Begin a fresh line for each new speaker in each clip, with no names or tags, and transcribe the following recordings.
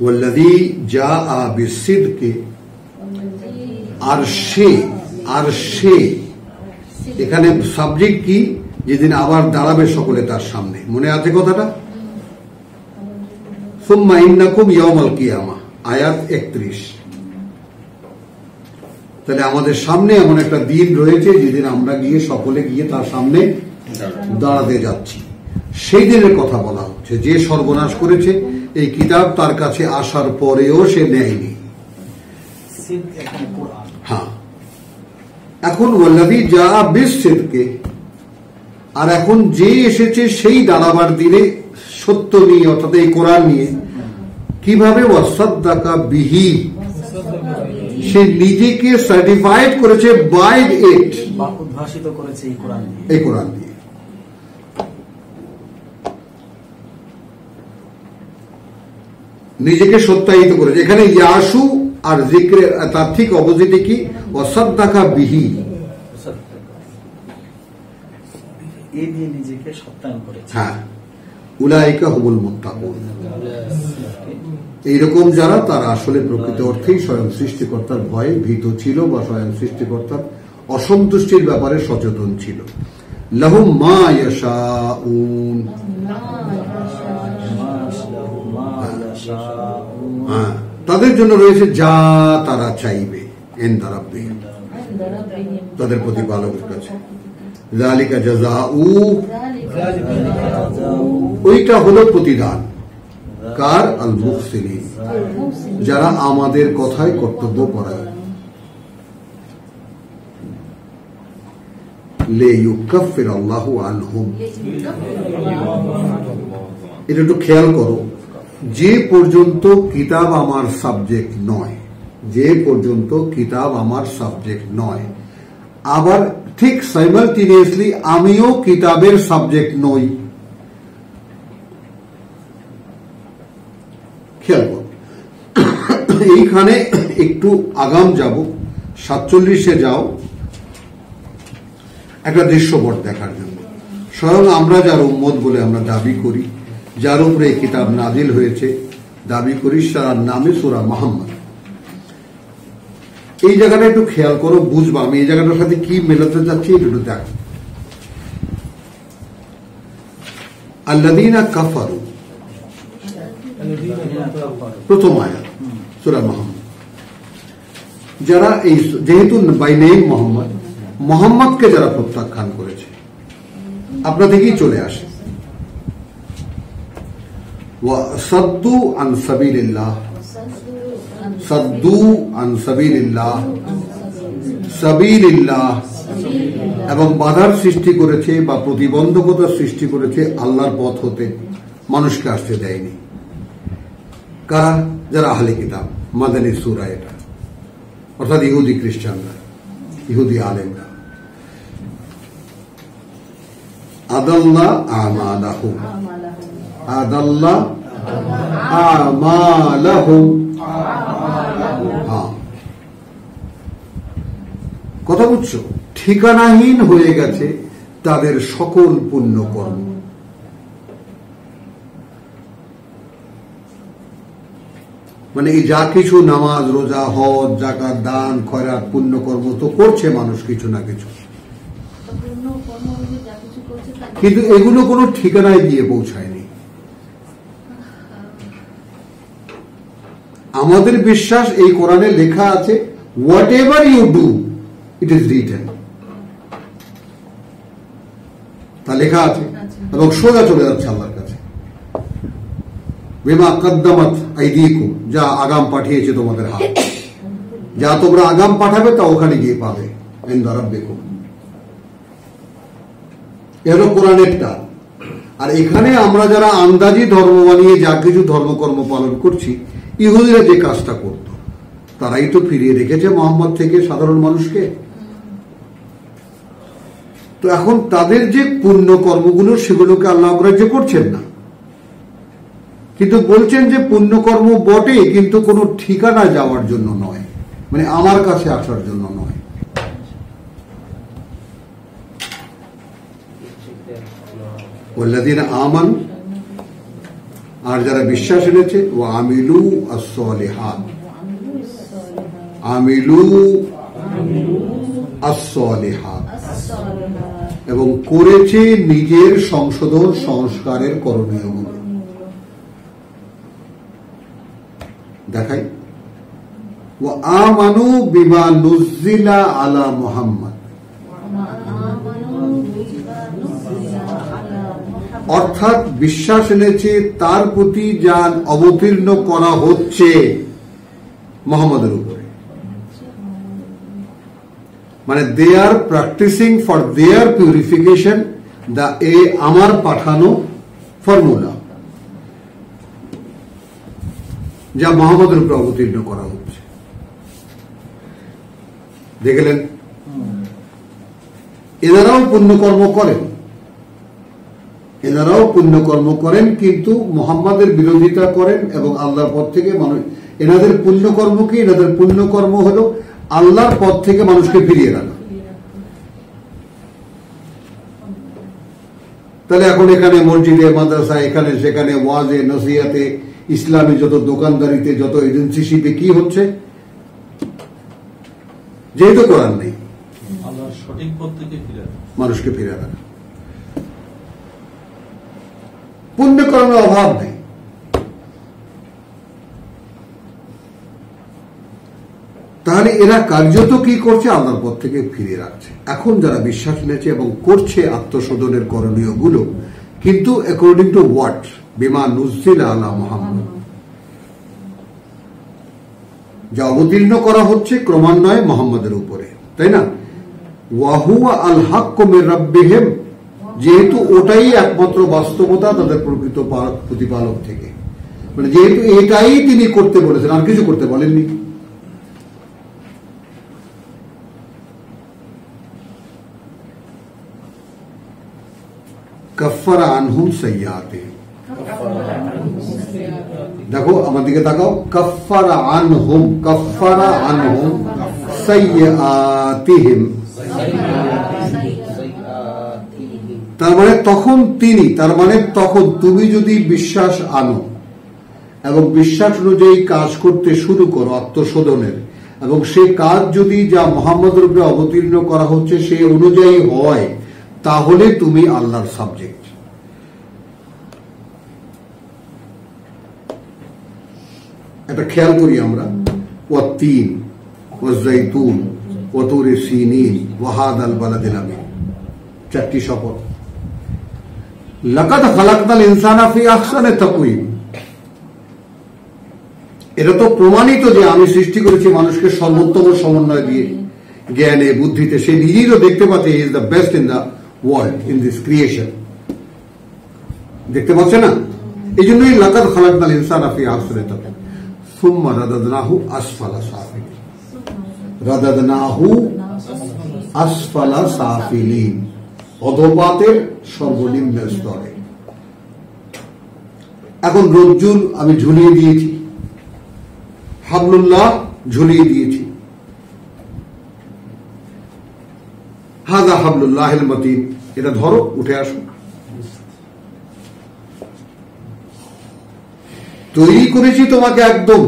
ওয়াল্লাযী জাআ বিসিদকি, আর সে এখানে সাবজেক্ট কি, যেদিন আবার দাঁড়াবে সকলে তার সামনে, মনে আছে কথাটা? সুম্মা ইন্নাকুম ইয়াউমাল কিয়ামা, আয়াত 31। তাহলে আমাদের সামনে এমন একটা দিন রয়েছে যেদিন আমরা গিয়ে সকলে গিয়ে তার সামনে দাঁড়াতে যাচ্ছি। সেই দিনের কথা বলা হচ্ছে, যে সর্বনাশ করেছে এই কিতাব তার কাছে আসার পরেও সে নেয়নি। হ্যাঁ, এখন ওয়াল্লাযী জাআ বিসসিদকি, আর এখন যে এসেছে সেই দাঁড়াবার দিনে সত্য নিয়ে, অর্থাৎ এই কোরআন নিয়ে। কিভাবে? ওয়াসাদ্দাকা বিহি, সে নিজেকে সার্টিফাইড করেছে বাই ইট,
বা উদ্ভাসিত করেছে
এই কোরআন দিয়ে। নিজেকে সত্যায়িত করেছে। এখানে ইয়াসু আর জিক্রে তার ঠিক অপোজিটে কি? ওয়াসাদ্দাকা বিহি,
এই দিয়ে নিজেকে সত্যায়ন করেছে।
হ্যাঁ, উলাইকা হুমুল মুত্তাকুন, এইরকম যারা, তারা আসলে প্রকৃত অর্থেই স্বয়ং সৃষ্টিকর্তার ভয়ে ভীত ছিল বা স্বয়ং সৃষ্টিকর্তার অসন্তুষ্টির ব্যাপারে সচেতন ছিল। লাহুম মা ইয়াশাউন, হ্যাঁ, তাদের জন্য রয়েছে যা তারা চাইবে, ইনদা রাব্বিহিম, তাদের প্রতিপালকের কাছে। যালিকা জাযাউ, ওইটা হলো প্রতিদান কার? আল মুহসিনিন, যারা আমাদের কথায় কর্তব্য পরায়ণ। লিইউকাফির আল্লাহু আনহুম, এটা একটু খেয়াল করো, যে পর্যন্ত কিতাব আমার সাবজেক্ট নয়, যে পর্যন্ত কিতাব আমার সাবজেক্ট নয়, আবার ঠিক সাইমালটেনিয়াসলি আমিও কিতাবের সাবজেক্ট নই। খেয়াল করো, এইখানে একটু আগাম যাব, 47-এ যাও, একটা দৃশ্যপট দেখার জন্য। স্বয়ং আমরা যার উম্মত বলে আমরা দাবি করি, যার উপরে এই কিতাব নাজিল হয়েছে, দাবি করি তার নামে সূরা মুহাম্মদ। এই জায়গাটা একটু খেয়াল করো, বুঝবা আমি এই জায়গাটার সাথে কি মেলাতে যাচ্ছি, একটু দেখো। আল্লাযীনা কাফারু, প্রথম আয়াত সূরা মুহাম্মদ। যারা এই, যেহেতু বাই নেম মোহাম্মদ, মোহাম্মদকে যারা প্রত্যাখ্যান করেছে, আপনা থেকেই চলে আসে। ওয়া সাদ্দু আন সাবিলিল্লাহ, সাদ্দু আন সাবিলিল্লাহ, সাবিলিল্লাহ, এবং বাধার সৃষ্টি করেছে বা প্রতিবন্ধকতার সৃষ্টি করেছে আল্লাহর পথ হতে, মানুষকে আসতে দেয়নি। কারা? যারা আহলে কিতাব, মাদানী সূরা এটা, অর্থাৎ ইহুদি খ্রিস্টানরা, ইহুদি আলেমরা। আদাল্লাহ আমালাহুম, আদাল্লাহ আমালাহুম, কথা বুঝছো? ঠিকানাহীন হয়ে গেছে তাদের সকল পুণ্যকর্ম। মানে এই যা কিছু নামাজ, রোজা, হজ, যাকাত, দান, খয়রাত, পুণ্যকর্ম তো করছে মানুষ কিছু না কিছু, কিন্তু এগুলো কোনো ঠিকানায় গিয়ে পৌঁছায়নি। আমাদের বিশ্বাস এই কোরআনে লেখা আছে, whatever you do it is written, তা লেখা আছে এবং সোজা চলে যাচ্ছে আল্লাহর কাছে। বিমা কদ্দামাত আইদিকুম, যা আগাম পাঠিয়েছে তোমাদের হাত, যা তোমরা আগাম পাঠাবে তা ওখানে গিয়ে পাবে, ইনদা রাব্বিকুম। এর কোরআনেরটা। আর এখানে আমরা যারা আন্দাজি ধর্ম বানিয়ে যা কিছু ধর্মকর্ম পালন করছি, ইহুদিরা যে কাজটা করত, তারাই তো ফিরিয়ে রেখেছে মুহাম্মদ থেকে সাধারণ মানুষকে। তো এখন তাদের যে পুণ্য কর্মগুলো, সেগুলোকে আল্লাহ অগ্রাহ্য করছেন না, কিন্তু বলছেন যে পুণ্যকর্ম বটে, কিন্তু কোনো ঠিকানা যাওয়ার জন্য নয়, মানে আমার কাছে আসার জন্য নয়। ওয়াল্লাযীনা আমানু আর যারা বিশ্বাস এনেছে ও আমিলু আস-সালিহাত, আমিলু আস-সালিহাত, এবং করেছে নিজের সংশোধন সংস্কারের করণীয়গুলো। দেখাই ওয়া আমানু বিমা নুজিলা আলা মুহাম্মদ, অর্থাৎ বিশ্বাস এনেছে তার প্রতি যা অবতীর্ণ করা হচ্ছে মুহাম্মদের উপরে, মানে they are practising for their purification the আমার পাঠানো ফর্মুলা যা মুহাম্মদের উপরে অবতীর্ণ করা হচ্ছে। দেখলেন, এনারাও পুণ্যকর্ম করেন, এনারাও পুণ্যকর্ম করেন, কিন্তু মুহাম্মাদের বিরোধিতা করেন এবং আল্লাহর পথ থেকে মানুষ, এনাদের পুণ্যকর্ম কি? এনাদের পুণ্যকর্ম হলো আল্লাহর পথ থেকে মানুষকে ফিরিয়ে রাখা। তাহলে এখন এখানে মসজিদে, মাদ্রাসায়, এখানে সেখানে, ওয়াজে, নসিহাতে, ইসলামী যত দোকানদারিতে, যত এজেন্সিশিপে কি হচ্ছে? যেহেতু কোরআন নেই,
আল্লাহর সঠিক পথ থেকে ফিরে
মানুষকে ফিরে রাখা। পুণ্যকর্মের অভাব নেই, তাহলে এরা কার্যত কি করছে? আল্লাহর পথ থেকে ফিরিয়ে রাখছে। এখন যারা বিশ্বাস নিয়েছে এবং করছে আত্মশোধনের করণীয় গুলো, কিন্তু অ্যাকর্ডিং টু হোয়াট? বিমা নুজিলা আলা মুহাম্মদ, যা অবতীর্ণ করা হচ্ছে ক্রমান্বয়ে মুহাম্মদের উপরে, তাই না? ওয়া হুয়া আল হাক্কু মির রাব্বিহিম, যেহেতু ওটাই একমাত্র বাস্তবতা তাদের প্রকৃত প্রতিপালক থেকে, মানে যেহেতু এটাই তিনি করতে বলেছেন, আর কিছু করতে বলেননি। কাফারা আনহুম সাইয়্যাতিহিম, দেখো আমার দিকে তাকাও, কাফারা আনহুম, কাফারা আনহুম সাইয়্যাতিহিম, তার মানে তখন তিনি, তার মানে তখন তুমি যদি বিশ্বাস আনো এবং বিশ্বাস অনুযায়ী কাজ করতে শুরু করো আত্মশোধনের, এবং সে কাজ যদি যা মুহাম্মদের উপরে অবতীর্ণ করা হচ্ছে সে অনুযায়ী হয়, তাহলে তুমি আল্লাহর সাবজেক্ট। এটা খেয়াল করি আমরা, ওয়াত্তিন ওয়াজ্জাইতুন ওয়া তুরি সিনিন ওয়া হাদাল বালাদিল আমিন, চারটি শপথ। লাকাদ খালাকনাল ইনসানা ফি আহসানি তাকওয়িম, এটা তো প্রমাণিত যে আমি সৃষ্টি করেছি মানুষকে সর্বোত্তম সমন্বয় দিয়ে, জ্ঞানে, বুদ্ধিতে। সে নিজেই তো দেখতে পাচ্ছে he is the best in the world, in this creation, দেখতে পাচ্ছে না? এই জন্যই লাকাদ খালাকনাল ইনসানা ফি আহসানি তাকওয়িম সুম্মা রাদাদনাহু আসফালা সাফিলিন, রাদাদনাহু আসফালা সাফিলিন, অধপাতের সর্বনিম্ন স্তরে। এখন রজ্জুল আমি ঝুলিয়ে দিয়েছি, হাবলুল্লাহ ঝুলিয়ে দিয়েছি, হাযা হাবলুল্লাহিল মাতিন, এটা ধরো, উঠে আসো। তৈরি করেছি তোমাকে একদম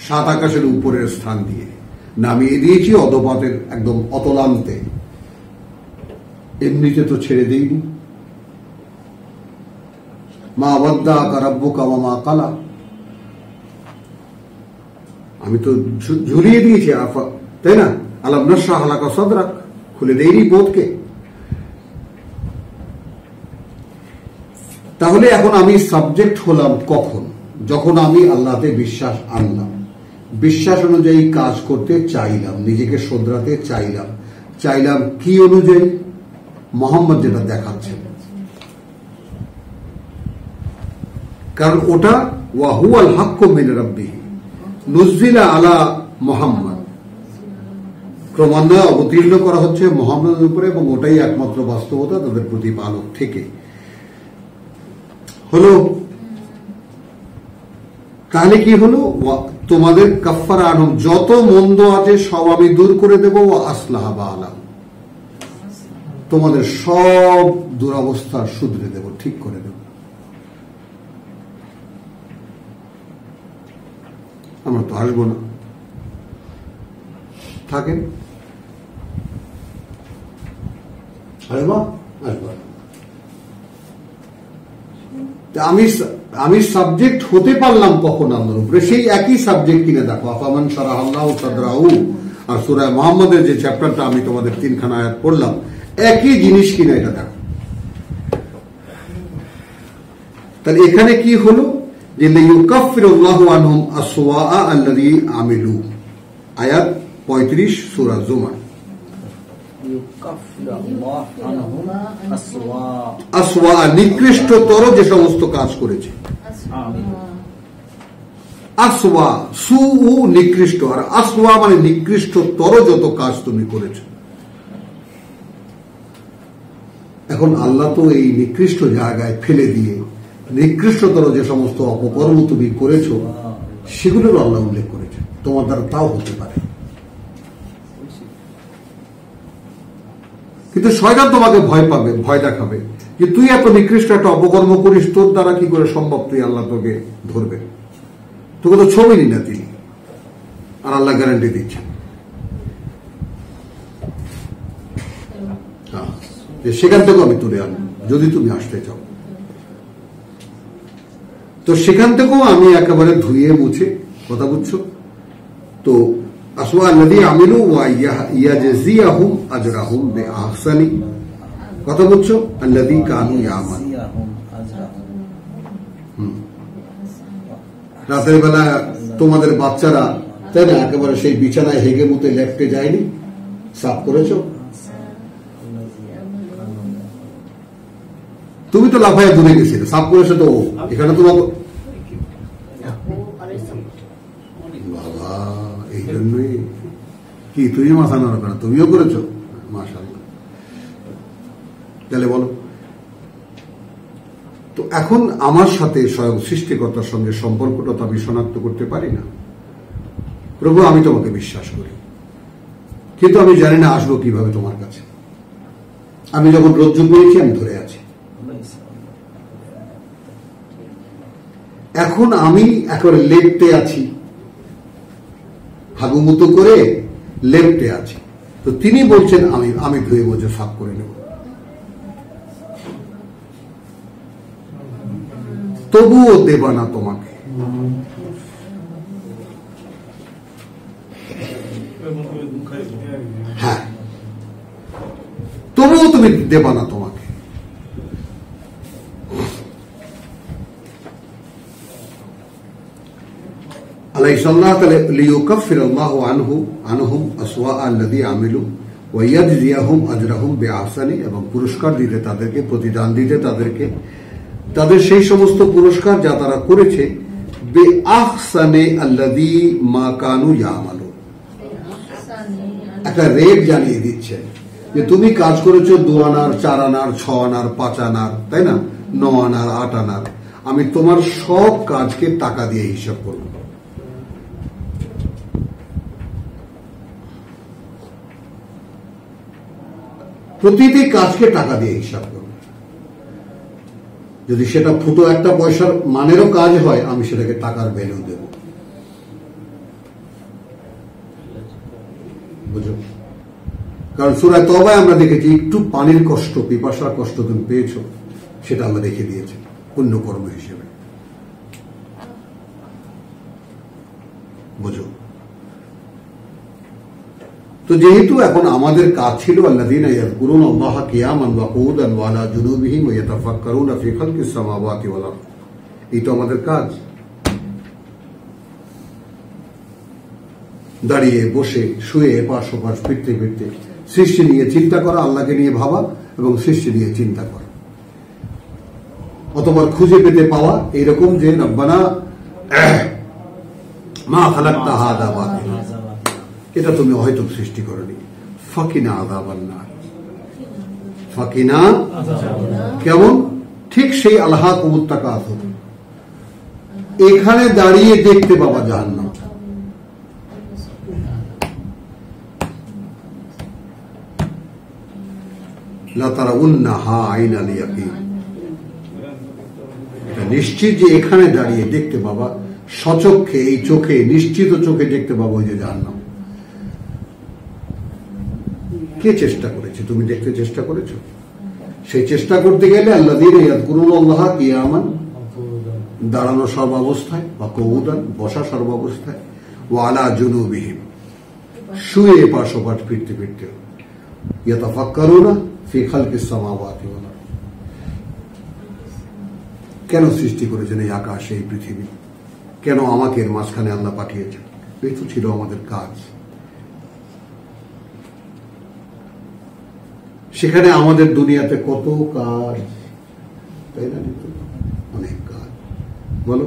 সাত আকাশের উপরের স্থান দিয়ে, নামিয়ে দিয়েছি অধপাতের একদম অতলান্তে, এমনিতে তো ছেড়ে দিইনি। মা ওয়াদ্দাআকা রাব্বুকা ওয়া মা ক্বালা, আমি তো ঝুলিয়ে দিয়েছি, তাই না? আলাম নাশরাহ লাকা সাদরাক, খুলে দেইনি বোধকে। তাহলে এখন আমি সাবজেক্ট হলাম কখন? যখন আমি আল্লাহতে বিশ্বাস আনলাম, বিশ্বাস অনুযায়ী কাজ করতে চাইলাম, নিজেকে শোধরাতে চাইলাম। চাইলাম কি অনুযায়ী? মুহাম্মদ যেটা দেখাচ্ছেন, কারণ ওটা ওয়া হুয়াল হাক্কু মির রাব্বিহি নুজিলা আলা মুহাম্মদ, ক্রমান্বয়ে অবতীর্ণ করা হচ্ছে মুহাম্মদের উপরে, এবং ওটাই একমাত্র বাস্তবতা তাদের প্রতিপালক থেকে হলো। তাহলে কি হলো? তোমাদের কাফারা আনহুম, যত মন্দ আছে সব আমি দূর করে দেব, ও আসলাহা বালাহুম, তোমাদের সব দুরবস্থা শুধরে দেব, ঠিক করে দেব। আমরা তো আসবো না, থাকেন। আসবো আসবো আমি সাবজেক্ট হতে পারলাম কখন আল্লাহর উপরে, সেই একই সাবজেক্ট কিনে দেখো, আফামান শারাহাল্লাহু সাদরাহু আর সূরা মুহাম্মাদের যে চ্যাপ্টারটা আমি তোমাদের 3খানা আয়াত পড়লাম, একই জিনিস কিনা এটা দেখো। তাহলে এখানে কি হলো যে লিইউকাফিরুল্লাহু আনহুম আসওয়া আল্লাযী আমিলু, আয়াত 35 সূরা জুমার। আসওয়া নিকৃষ্টতর যে সমস্ত কাজ করেছে, আসওয়া সু নিকৃষ্ট, আর আসওয়া মানে নিকৃষ্টতর যত কাজ তুমি করেছো। এখন আল্লাহ তো এই নিকৃষ্ট জায়গায় ফেলে দিয়ে নিকৃষ্টতর যে সমস্ত অপকর্ম তুমি করেছো সেগুলোর আল্লাহ উল্লেখ করেছে, তোমার দ্বারা তাও হতে পারে। কিন্তু শয়তান তোমাকে ভয় পাবে, ভয় দেখাবে যে তুই এত নিকৃষ্ট একটা অপকর্ম করিস, তোর দ্বারা কি করে সম্ভব তুই আল্লাহ তোকে ধরবে, তোকে তো ছবিনি না তিনি, আর আল্লাহ গ্যারান্টি দিচ্ছেন যে সেখান থেকেও আমি তুলে আনবো যদি তুমি আসতে চাও। তো সেখান থেকেও আমি একেবারে ধুয়ে মুছে, কথা বুঝছো তো, আসওয়া আল্লাযী আমিলু ওয়া ইয়াজজিয়াহুম আজরাহুম বিআহসানি, কথা বুঝছো, আল্লাযী কানু ইয়ামালুন। রাতের বেলা তোমাদের বাচ্চারা, তাই না, একেবারে সেই বিছানায় হেগে মুতে লেফটে যায়নি, সাফ করেছো, তুমি তো লাফায় দূরে গেছিলে, সাফ করেছো তো, এখানে তোমাকে বাবা এই জন্যই কি তুমি মাথা নাড়ো কেন, তুমিও করেছো, মাশাআল্লাহ। তাহলে বলো তো, এখন আমার সাথে স্বয়ং সৃষ্টিকর্তার সঙ্গে সম্পর্কটা তো আমি শনাক্ত করতে পারি না। প্রভু আমি তোমাকে বিশ্বাস করি, কিন্তু আমি জানি না আসবো কিভাবে তোমার কাছে। আমি যখন রজ্জু পেয়েছি আমি ধরে আছি, এখন আমি একেবারে লেপ্টে আছি, হাগুমুতো করে লেপ্টে আছি। তো তিনি বলছেন আমি ধুয়ে মুছে সাফ করে নেব, তবুও দেবা না তোমাকে। হ্যাঁ, তবুও তুমি দেবা না তোমাকে। লিইউকাফিরাল্লাহু আনহুম আসওয়া আল্লাযী আমিলু ওয়া ইয়াজজিয়াহুম আজরাহুম বিআহসানি, এবং পুরস্কার দিতে তাদেরকে, প্রতিদান দিতে তাদেরকে তাদের সেই সমস্ত পুরস্কার যা তারা করেছে, বিআহসানি আল্লাযী মা কানু ইয়ামালুন। একটা রেট জানিয়ে দিচ্ছেন যে তুমি কাজ করেছো 2 আনার, 4 আনার, 6 আনার, 5 আনার, তাই না, 9 আনার, 8 আনার, আমি তোমার সব কাজকে টাকা দিয়ে হিসাব করব। প্রতিটি কাজকে টাকা দিয়ে হিসাব করব। যদি সেটা ফুটো একটা পয়সার মানেরও কাজ হয়, আমি সেটাকে টাকার ভ্যালু দেব, বুঝো। কারণ সূরা তওবায় আমরা দেখেছি একটু পানির কষ্ট, পিপাসার কষ্ট তুমি পেয়েছো, সেটা আল্লাহ রেখে দিয়েছে পুণ্যকর্ম হিসেবে, বুঝো। তো যেহেতু এখন আমাদের কাজ ছিল আল্লাযীনা ইয়াযকুরুনাল্লাহা কিয়ামান ওয়া কুউদান ওয়া আলা জুনুবিহিম ওয়া ইয়াতাফাক্কারুনা ফি খালকিস সামাওয়াতি ওয়াল আরদ, এই তো আমাদের কাজ। দাঁড়িয়ে, বসে, শুয়ে, এপাশ ওপাশ ফিরতে ফিরতে সৃষ্টি নিয়ে চিন্তা করা, আল্লাহকে নিয়ে ভাবা এবং সৃষ্টি নিয়ে চিন্তা করা, অতবার খুঁজে পেতে পাওয়া এইরকম যে রব্বানা মা খালাকতা হাযা বাতিলা, এটা তুমি হয়তো সৃষ্টি করনি, ফাকিনা আযাবান নার, ফাকিনা কেমন, ঠিক সেই আলহাকুমুত তাকাসুর, এখানে দাঁড়িয়ে দেখতে পাবা জাহান্নাম। লা তারাউন্নাহা আইনাল ইয়াকিন, এটা নিশ্চিত যে এখানে দাঁড়িয়ে দেখতে পাবা সচক্ষে, এই চোখে, নিশ্চিত চোখে দেখতে পাবো ওই যে জাহান্নাম। কে চেষ্টা করেছে? তুমি দেখতে চেষ্টা করেছো? সেই চেষ্টা করতে গেলে আল্লাযীনা ইয়াযকুরুনাল্লাহা কিয়ামান, দাঁড়ানো সর্বাবস্থায়, বা কুউদান, বসা সর্বাবস্থায়, ওয়া আলা জুনুবিহিম, শুয়ে এপাশ ওপাশ ফিরতে ফিরতে, ইয়াতাফাক্কারুনা ফি খালকিস সামাওয়াতি ওয়াল আরদ। কেন সৃষ্টি করেছেন এই আকাশ, এই পৃথিবী? কেন আমাকে এর মাঝখানে আল্লাহ পাঠিয়েছেন? এই তো ছিল আমাদের কাজ। সেখানে আমাদের দুনিয়াতে কত কাজ, তাই না? অনেক কাজ। বলো,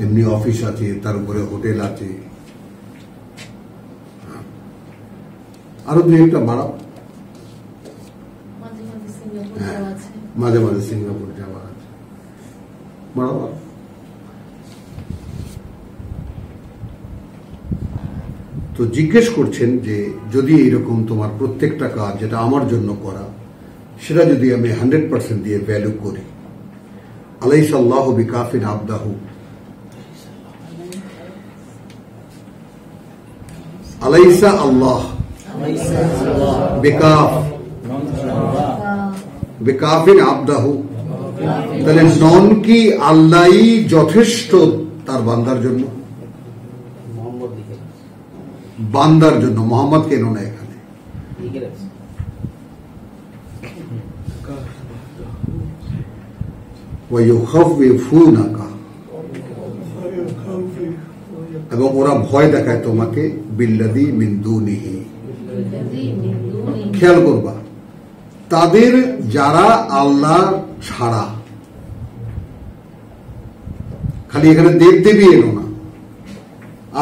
এমনি অফিস আছে, তার উপরে হোটেল আছে, আরো দুই একটা বাড়াও। মাঝে মাঝে সিঙ্গাপুর যাওয়া আছে, বাড়াও। তো জিজ্ঞেস করছেন যে যদি এরকম তোমার প্রত্যেকটা কাজ যেটা আমার জন্য করা, সেটা যদি আমি 100% দিয়ে ভ্যালু করি, আলাইসা আল্লাহু বিকাফিন আবদাহু, আলাইসা আল্লাহ বিকাফিন আবদাহু, তাহলে নন কি আল্লাহই যথেষ্ট তার বান্দার জন্য? বান্দার জন্য, মোহাম্মদ কেন না এখানে? এবং ওরা ভয় দেখায় তোমাকে, বিল্লাযী মিন দুনিহি। খেয়াল করবা, তাদের যারা আল্লাহ ছাড়া, খালি এখানে দেবদেবী এলো না,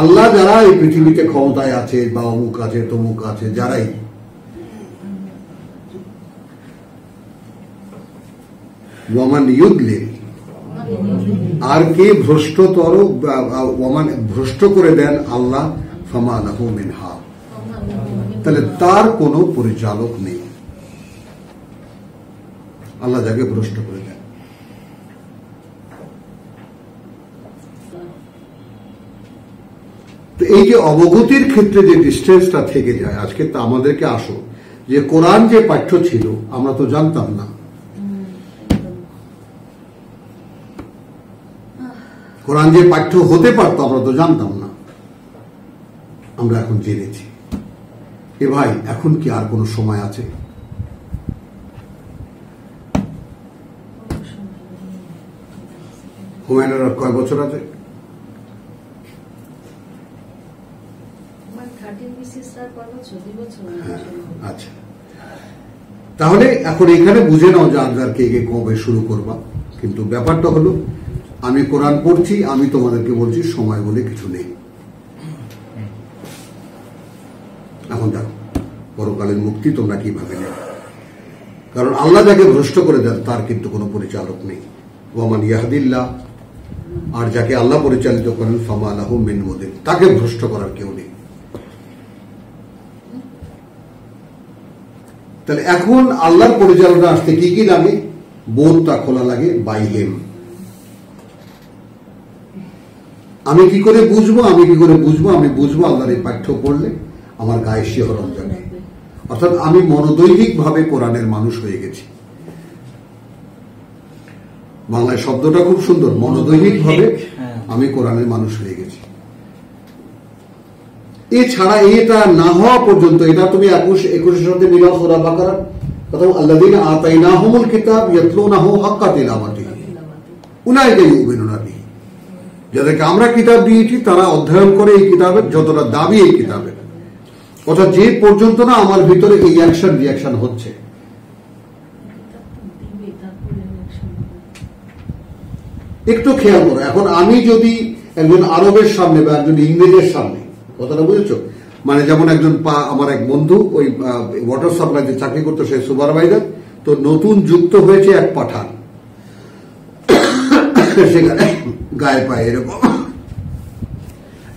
আল্লাহ যারা এই পৃথিবীতে ক্ষমতায় আছে, বা অমুক আছে তমুক আছে, যারাই, ওয়ামান ইউদলিল, আর কে ভ্রষ্টতর, ভ্রষ্ট করে দেন আল্লাহ, ফামা লাহু মিন হাদ, তাহলে তার কোনো পরিচালক নেই। আল্লাহ যাকে ভ্রষ্ট করে দেন। তো এই যে অবগতির ক্ষেত্রে যে ডিস্টেন্সটা থেকে যায়, আজকে তা আমাদেরকে আসো যে কোরআন যে পাঠ্য ছিল আমরা তো জানতাম না, কোরআন যে পাঠ্য হতে পারতো আমরা তো জানতাম না, আমরা এখন জেনেছি। এ ভাই, এখন কি আর কোনো সময় আছে? হুমায়ুনের আর কয় বছর আছে? আচ্ছা, তাহলে এখন এখানে বুঝে নাও যে আজকে কবে শুরু করবা। কিন্তু ব্যাপারটা হলো, আমি কোরআন পড়ছি, আমি তোমাদেরকে বলছি সময় বলে কিছু নেই। এখন দেখো পরকালের মুক্তি তোমরা কিভাবে নেবে, কারণ আল্লাহ যাকে ভ্রষ্ট করে দেন তার কিন্তু কোনো পরিচালক নেই। ওয়ামান ইয়াহদিল্লাহ, আর যাকে আল্লাহ পরিচালিত করেন, ফামা লাহু মিন মুদিল, তাকে ভ্রষ্ট করার কেউ নেই। তাহলে এখন আল্লাহর পরিচালনা আসতে কি কি লাগে? বোধটা খোলা লাগে, বাইহেম। আমি কি করে বুঝবো? আমি বুঝবো আল্লাহর এই পাঠ্য পড়লে আমার গায়ে শিহরণ জাগে, অর্থাৎ আমি মনোদৈহিক ভাবে কোরআনের মানুষ হয়ে গেছি। বাংলায় শব্দটা খুব সুন্দর, মনোদৈহিক ভাবে আমি কোরআনের মানুষ হয়ে গেছি। এছাড়া এটা না হওয়া পর্যন্ত, এটা তুমি 21 সাথে মিলাও সূরা বাকারা, কথা আল্লাযীনা আতাইনাহুমুল কিতাব ইয়াতলুনাহু হাক্কা তিলাওয়াতিহি উলাইকা ইউমিনুনা বিহি, যাদেরকে আমরা কিতাব দিয়েছি তারা অধ্যয়ন করে এই কিতাবের যতটা দাবি এই কিতাবের, অর্থাৎ যে পর্যন্ত না আমার ভিতরে এই অ্যাকশন রিয়াকশন হচ্ছে। একটু খেয়াল করো, এখন আমি যদি একজন আরবের সামনে বা একজন ইংরেজের সামনে, কথাটা বুঝেছো? মানে যেমন একজন আমার এক বন্ধু ওই ওয়াটার সাপ্লাইতে চাকরি করতো, সে সুপারভাইজার, তো নতুন যুক্ত হয়েছে এক পাঠান, সেখানে গায়ে পায়ে এরকম,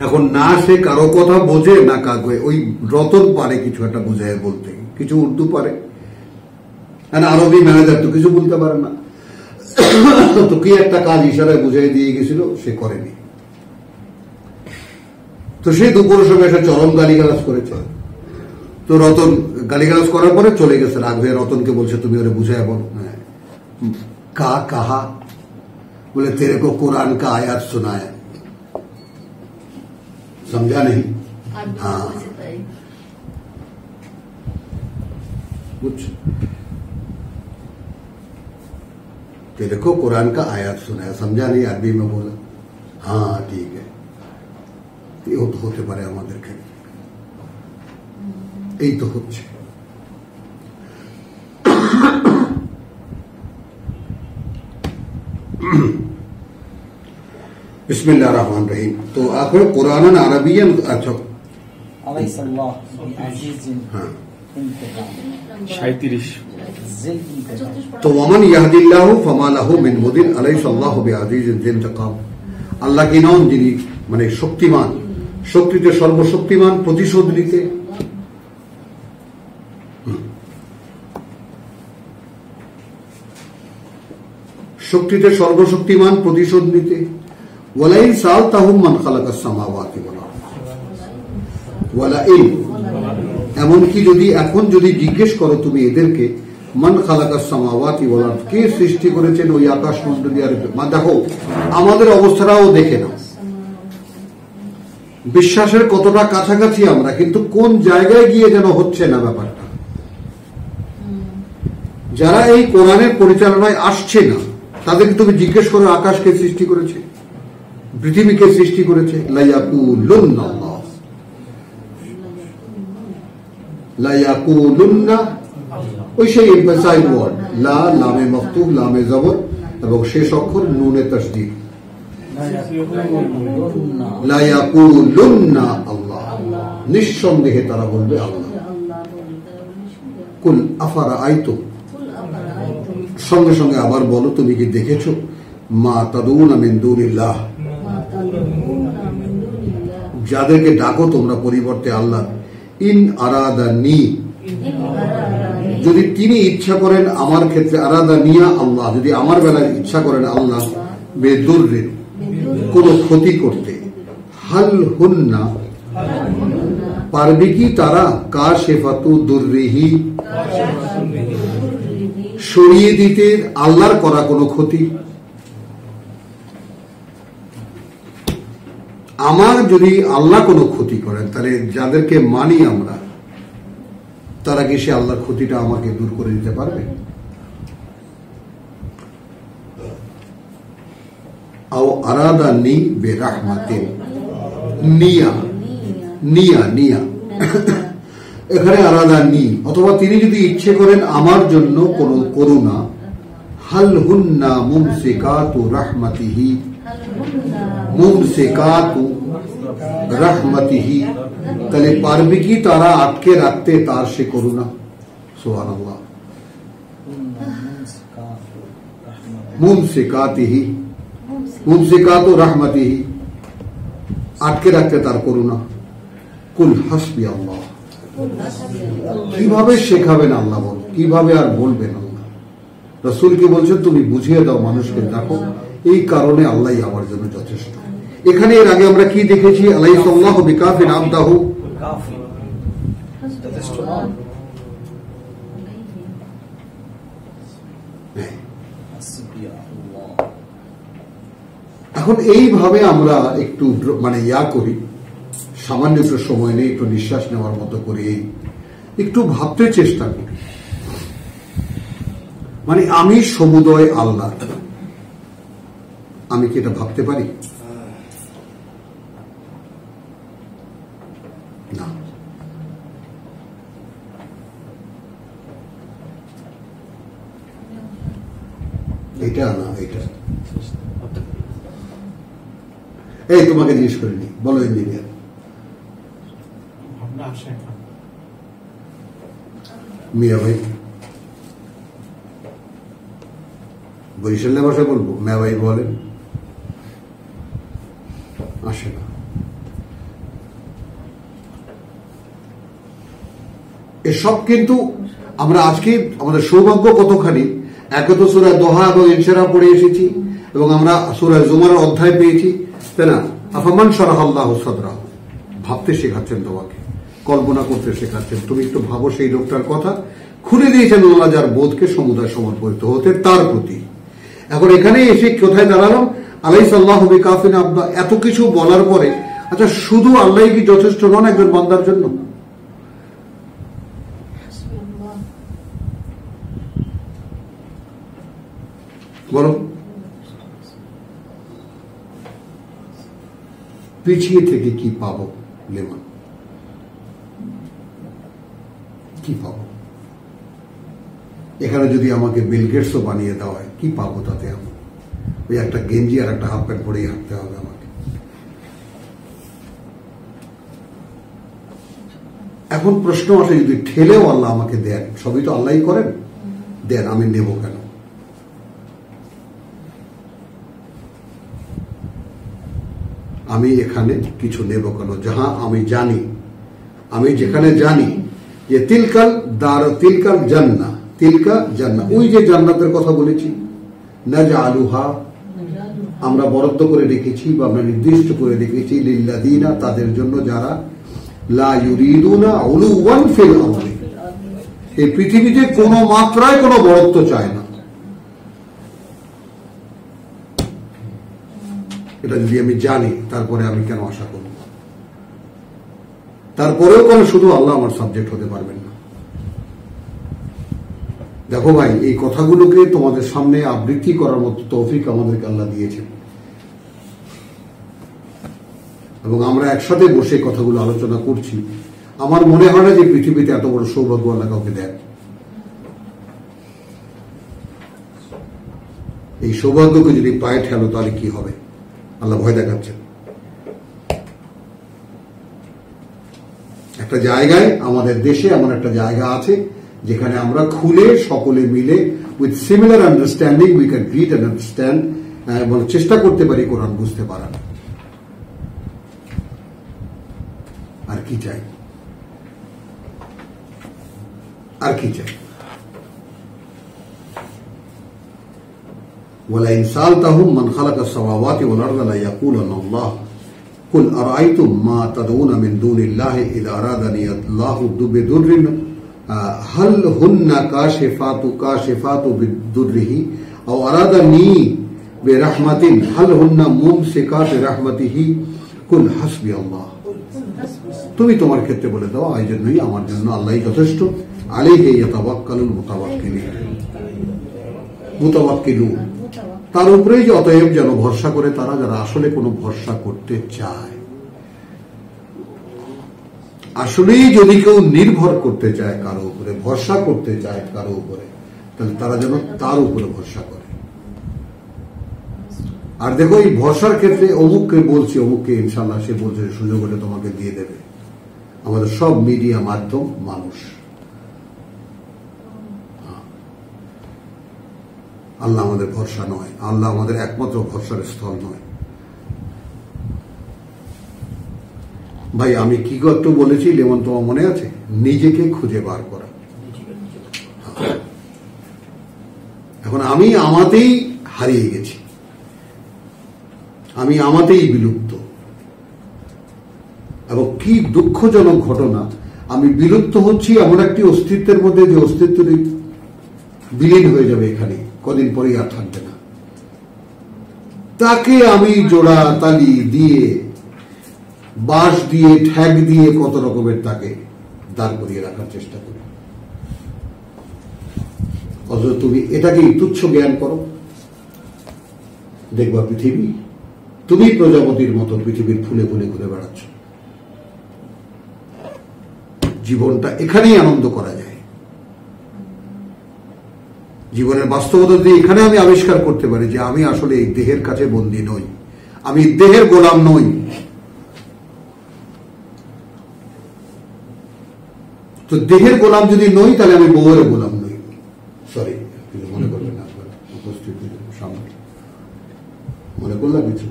এখন না সে কারো কথা বোঝে না কাকে, ওই রতন পারে কিছু একটা বুঝায় বলতে, কিছু উর্দু পারে, আরবি ম্যানেজার তো কিছু বলতে পারে না, তো কি একটা কাজ ইশারায় বুঝাই দিয়ে গেছিল, সে করেনি। তো সে দুপুরের সময় এসে চরম গালিগালাজ করেছে। তো রতন গালিগালাজ করার পরে চলে গেছে, রাখবে রতনকে বলছে তুমি ওরে বুঝায় বলো। का कहा, बोले तेरे को कुरान का आयत सुनाया, समझा नहीं? हाँ कुछ तेरे को कुरान का आयत सुनाया, समझा नहीं? अरबी में बोला हाँ ठीक है। ये तो होते पारे আমাদের ক্ষেত্রে এই তো হচ্ছে। बिस्मिल्लाह रहमान रहीम। तो आखिर कुरान अरबियन अच्छा हाँ
37
तो वमन यहदिल्लाहु फमा लहु मिन मुदिल अलैहिस्सलाहु बिअज़ीज़िन जिंतकाम। আল্লাহ কি নন যিনি মানে শক্তিমান, শক্তিতে সর্বশক্তিমান, প্রতিশোধ নিতে। শক্তিতে সর্বশক্তিমান, প্রতিশোধ নিতে। ওয়ালাইন সালতাহুম মান খালাকাস সামাওয়াতি ওয়াল আরদ ওয়ালাইন, এমনকি যদি এখন যদি জিজ্ঞেস করো তুমি এদেরকে, মান খালাকাস সামাওয়াতি ওয়াল আরদ, কে সৃষ্টি করেছেন ওই আকাশ মণ্ডলী আর দেখো আমাদের অবস্থাটাও দেখে নাও। বিশ্বাসের কতটা কাছাকাছি আমরা, কিন্তু কোন জায়গায় গিয়ে যেন হচ্ছে না ব্যাপারটা। যারা এই কোরআনের পরিচালনায় আসছে না তাদেরকে তুমি জিজ্ঞেস করো আকাশকে সৃষ্টি করেছে, পৃথিবীকে সৃষ্টি করেছে, লায়াকুলুন্না আল্লাহ, লায়াকুলুন্না ওই সেই এমফাসাইজ ওয়ার্ড লা, লামে মফতুহ, লামে জবর এবং শেষ অক্ষর নুনে তাসদীদ। লায়াকুলুন্না আল্লাহ, নিঃসন্দেহে তারা বলবে আল্লাহ। কুল আফারাআইতুম, সঙ্গে সঙ্গে আবার বলো তুমি কি দেখেছো, মা তাদউনা মিন দুনিল্লাহ, যাদেরকে ডাকো তোমরা পরিবর্তে আল্লাহ, ইন আরাদানি, যদি তিনি ইচ্ছা করেন আমার ক্ষেত্রে, আরাদানিয়া আল্লাহ, যদি আমার বেলায় ইচ্ছা করেন আল্লাহ, বেদুররিন, কোন ক্ষতি করতে, হাল হুন্না, পারবে কি তারা, কাশিফাতু দুররিহি, সরিয়ে দিতে আল্লাহর করা কোনো ক্ষতি। আমার যদি আল্লাহ কোনো ক্ষতি করেন তাহলে যাদেরকে মানি আমরা, তারা কি সে আল্লাহর ক্ষতিটা আমাকে দূর করে দিতে পারবে? আও আরাদানি বিরাহমাতিন, নিয়া নিয়া নিয়া এখানে আরাদানি, অথবা তিনি যদি ইচ্ছে করেন আমার জন্য কোন করুণা, হাল হুন্না মুমসিকাতু রাহমাতিহি, মুমসিকাতু রাহমাতিহি, তাহলে পারবে কি তারা আটকে রাখতে তার সে করুণা? সুবহানাল্লাহ। মুমসিকাতিহি, মুমসিকাতু রাহমাতিহি, আটকে রাখতে তার করুণা। কুল হাসবি আল্লাহ, কিভাবে শেখাবেন আল্লাহ, বল কিভাবে আর বলবেন আল্লাহ? রাসূলকে বলছেন তুমি বুঝিয়ে দাও মানুষকে, দেখো এই কারণে আল্লাহ আমার জন্য যথেষ্ট। এখানে এর আগে আমরা কি দেখেছি, আলাইহিসসালাহু বিকাফিন আবদাহু, এখন এইভাবে আমরা একটু মানে করি, সামান্য একটু সময় নেই, একটু নিঃশ্বাস নেওয়ার মতো করে একটু ভাবতে চেষ্টা করি, মানে আমি সমুদয় আল্লাহ, আমি কি এটা ভাবতে পারি? না। এটা না, এটা এই তোমাকে জিজ্ঞেস করিনি, বলো ইঞ্জিনিয়ার। মিয়া ভাই, বরিশালের ভাষা বলবো, মিয়া ভাই বলেন, আসে না। এসব কিন্তু আমরা আজকে আমাদের সৌভাগ্য কতখানি, একে তো সূরা দোহা এবং ইনশিরাহ পড়ে এসেছি, এবং আমরা সূরা জুমার অধ্যায় পেয়েছি, তাই না? আফামান শারাহাল্লাহু সাদরাহু, ভাবতে শেখাচ্ছেন, তোমাকে কল্পনা করতে শেখাচ্ছেন। তুমি একটু ভাবো সেই লোকটার কথা, খুলে দিয়েছেন আল্লাহ যার বোধকে সমুদায় সমর্পিত হতে তার প্রতি। এখন এখানে এসে কোথায় দাঁড়ালাম, আলাইহিস সাল্লাহু বিকাফিন আবদা, এত কিছু বলার পরে আচ্ছা শুধু আল্লাহ কি যথেষ্ট নন একজন বান্দার জন্য? বলো, পিছিয়ে থেকে কি পাবো লেমন, কি পাবো? এখানে যদি আমাকে বিল গেটসও বানিয়ে দেওয়া হয় কি পাবো তাতে? আমি ওই একটা গেঞ্জি আর একটা হাফ প্যান্ট পরেই হাঁটতে হবে আমাকে। এখন প্রশ্ন আসে, যদি ঠেলেও আল্লাহ আমাকে দেন, সবই তো আল্লাহই করেন, দেন আমি নেব কেন? আমি এখানে কিছু নেব কেন? যাহা আমি জানি, আমি যেখানে জানি যে তিলকাল জান্নাহ, তিলকা জান্নাহ, ওই যে জান্নাতের কথা বলেছি, নাজআলুহা, আমরা বরাদ্দ করে রেখেছি বা আমরা নির্দিষ্ট করে রেখেছি, লিল্লাযিনা, তাদের জন্য যারা লা ইউরিদুনা উলুওয়ান ফিল আরদি, এই পৃথিবীতে কোনো মাত্রায় কোনো বরত্ব চায় না। এটা যদি আমি জানি, তারপরে আমি কেন আশা করব? তারপরেও কেন শুধু আল্লাহ আমার সাবজেক্ট হতে পারবেন না? দেখো ভাই, এই কথাগুলোকে তোমাদের সামনে আবৃত্তি করার মতো তৌফিক আমাদেরকে আল্লাহ দিয়েছেন, এবং আমরা একসাথে বসে কথাগুলো আলোচনা করছি। আমার মনে হয় না যে পৃথিবীতে এত বড় সৌভাগ্য আল্লাহ কাউকে দেন। এই সৌভাগ্যকে যদি পায়ে ঠেলো তাহলে কি হবে? আল্লাহ ভয় দেখাচ্ছেন। একটা জায়গায়, আমাদের দেশে এমন একটা জায়গা আছে যেখানে আমরা খুলে সকলে মিলে with similar understanding we can read and understand, এবং চেষ্টা করতে পারি কোরআন বুঝতে পারার। আর কি চাই? আর কি চাই? ولئن سألتهم من خلق السماوات والأرض ليقولن الله قل أرأيتم ما تدعون من دون الله إذا أرادني الله بضر هل هن كاشفات بضره أو أرادني برحمة هل هن ممسكات رحمته قل حسبي الله। তুমি তোমার ক্ষেত্রে বলে দাও, এই জন্যই আমার জন্য আল্লাহই যথেষ্ট। আলাইহি ইয়াতাওয়াক্কালুল মুতাওয়াক্কিলুন, তার উপরেই যে অতএব যেন ভরসা করে তারা, যারা আসলে কোনো ভরসা করতে চায়। আসলেই যদি কেউ নির্ভর করতে চায় কারো উপরে, ভরসা করতে চায় কারো উপরে, তাহলে তারা যেন তার উপরে ভরসা করে। আর দেখো, এই ভরসার ক্ষেত্রে অমুককে বলছি, অমুককে ইনশাল্লাহ সে বলছে সুযোগ হলে তোমাকে দিয়ে দেবে। আমাদের সব মিডিয়া মাধ্যম মানুষ, আল্লাহ আমাদের ভরসা নয়, আল্লাহ আমাদের একমাত্র ভরসার স্থল নয়। ভাই আমি কি একটু বলেছি লেমন, তোমার মনে আছে? নিজেকে খুঁজে বার করা। এখন আমি আমাতেই হারিয়ে গেছি, আমি আমাতেই বিলুপ্ত, এবং কি দুঃখজনক ঘটনা, আমি বিলুপ্ত হচ্ছি এমন একটি অস্তিত্বের মধ্যে, যে অস্তিত্বটি বিলীন হয়ে যাবে এখানে, কদিন পরেই আর থাকবে না। তাকে আমি জোড়া তালি দিয়ে, বাঁশ দিয়ে, ঠ্যাগ দিয়ে, কত রকমের তাকে দাঁড় করিয়ে রাখার চেষ্টা করি। অথচ তুমি এটাকেই তুচ্ছ জ্ঞান করো, দেখবা পৃথিবী, তুমি প্রজাপতির মতো পৃথিবীর ফুলে ফুলে ঘুরে বেড়াচ্ছ। জীবনটা এখানেই আনন্দ করা যায়। জীবনের বাস্তবতা দিয়ে এখানে আমি আবিষ্কার করতে পারি যে আমি আসলে এই দেহের কাছে বন্দী নই, আমি দেহের গোলাম নই। তো দেহের গোলাম যদি নই, তাহলে আমি বউয়ের গোলাম নই। সরি, মনে করবেন না, উপস্থিতি সামনে মনে করলাম কিছু,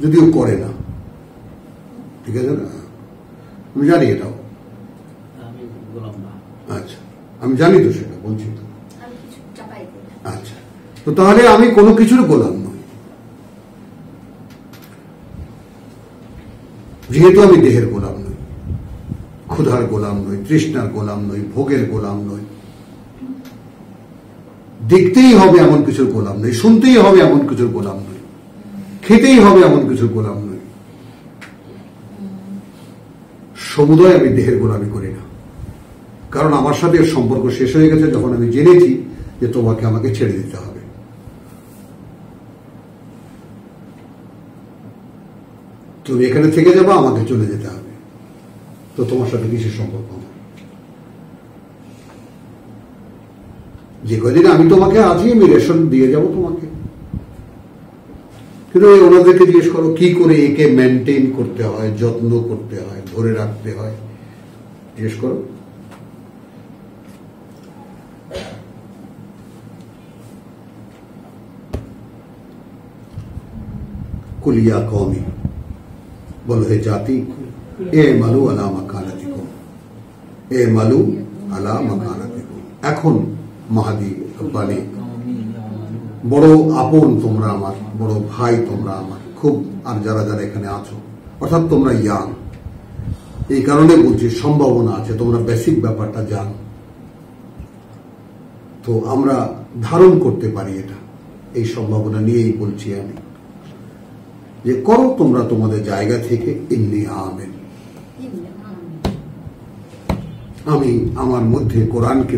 যদিও করে না, ঠিক আছে না? আমি জানি এটাও, আচ্ছা আমি জানি তো, সেটা বলছি তো। আচ্ছা, তো তাহলে আমি কোনো কিছুর গোলাম নই। যেহেতু আমি দেহের গোলাম নই, ক্ষুধার গোলাম নই, তৃষ্ণার গোলাম নই, ভোগের গোলাম নই, দেখতেই হবে এমন কিছুর গোলাম নই, শুনতেই হবে এমন কিছুর গোলাম নই, খেতেই হবে এমন কিছুর গোলাম নই, সমুদয় আমি দেহের গোলামি করি না। কারণ আমার সাথে এর সম্পর্ক শেষ হয়ে গেছে যখন আমি জেনেছি যে তোমাকে আমাকে ছেড়ে দিতে হবে। তুমি এখানে থেকে যাবা, আমাকে চলে যেতে হবে, তো তোমার সাথে কিসের সম্পর্ক আমার? যে কদিন আমি তোমাকে আছি আমি রেশন দিয়ে যাব তোমাকে। কিন্তু ওনাদেরকে জিজ্ঞেস করো কি করে একে মেনটেন করতে হয়, যত্ন করতে হয়, ধরে রাখতে হয়, জিজ্ঞেস করো। কুলিয়া কওমি, বলো হে জাতি, এ মালু আলা মাকানাতিকুম, এ মালু আলা মাকানাতিকুম। এখন মাহাদি রব্বানি, বড় আপন তোমরা আমার, বড় ভাই তোমরা আমার, খুব। আর যারা যারা এখানে আছো, অর্থাৎ তোমরা ইয়াং, এই কারণে বলছি সম্ভাবনা আছে, তোমরা বেসিক ব্যাপারটা জানো, তো আমরা ধারণ করতে পারি এটা। এই সম্ভাবনা নিয়েই বলছি আমি যে করো তোমরা তোমাদের জায়গা থেকে ইন্নী আমেন। আমি আমার মধ্যে কোরআনকে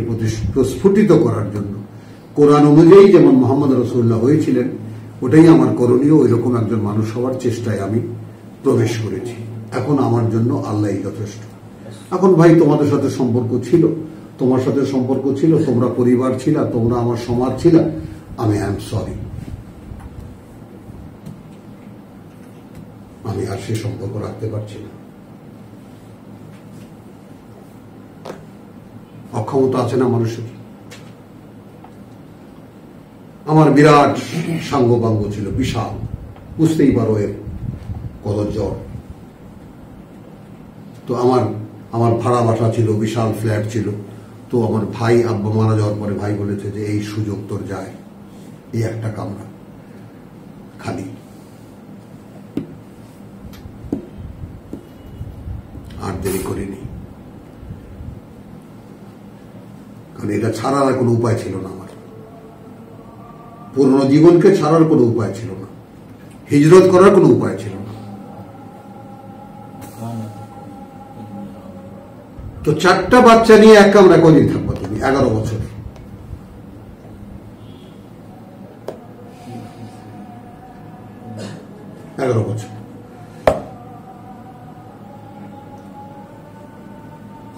প্রস্ফুটিত করার জন্য, কোরআন অনুযায়ী যেমন মোহাম্মদ রাসূলুল্লাহ হয়েছিলেন ওটাই আমার করণীয়, ওই রকম একজন মানুষ হওয়ার চেষ্টায় আমি প্রবেশ করেছি। এখন আমার জন্য আল্লাহই যথেষ্ট। এখন ভাই তোমাদের সাথে সম্পর্ক ছিল, তোমার সাথে সম্পর্ক ছিল, তোমরা পরিবার ছিলা, তোমরা আমার সমাজ ছিলা, আমি আই এম সরি, আমি আর সে সম্পর্ক রাখতে পারছি না। অক্ষমতা আছে না মানুষের। আমার বিরাট সাঙ্গপাঙ্গ ছিল, বিশাল, বুঝতেই পারো এর কত জ্বর। তো আমার ভাড়া বাসা ছিল, বিশাল ফ্ল্যাট ছিল। তো আমার ভাই, আব্বা মারা যাওয়ার পরে ভাই বলেছে যে এই সুযোগ তোর যায়, এই একটা কামরা খালি, আর দেরি করিনি, কারণ এটা ছাড়ার আর কোনো উপায় ছিল না। আমার পুরনো জীবনকে ছাড়ার কোনো উপায় ছিল না, হিজরত করার কোনো উপায় ছিল না। তো 4টা বাচ্চা নিয়ে এক কামরা কদিন থাকবো তুমি? 11 বছর।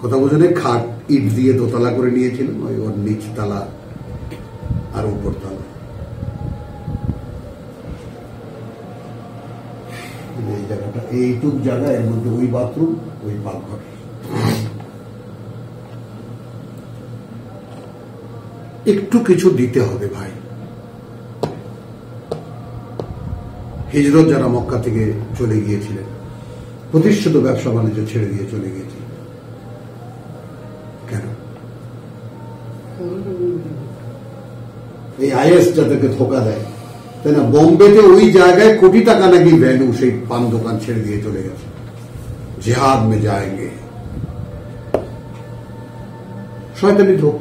কথা বুঝে নেই। খাট ইট দিয়ে দোতলা করে নিয়েছিলেন, ওই ওর নিচ তালা আর উপর তালা। এই জায়গাটা, এইটুক জায়গা, এর মধ্যে ওই বাথরুম, ওই পাকঘর। একটু কিছু দিতে হবে ভাই। হিজরত যারা মক্কা থেকে চলে গিয়েছিলেন, প্রতিষ্ঠিত ব্যবসা বাণিজ্য ছেড়ে দিয়ে চলে গিয়েছিলেন, কেন? এই আইএস যাদেরকে ধোকা দেয়, তাই না? বোম্বেতে ওই জায়গায় কোটি টাকা নাকি ভ্যালু, সেই পান দোকান ছেড়ে দিয়ে চলে গেছে। জিহাদ মে যায়েঙ্গে, শয়তানি ধোক।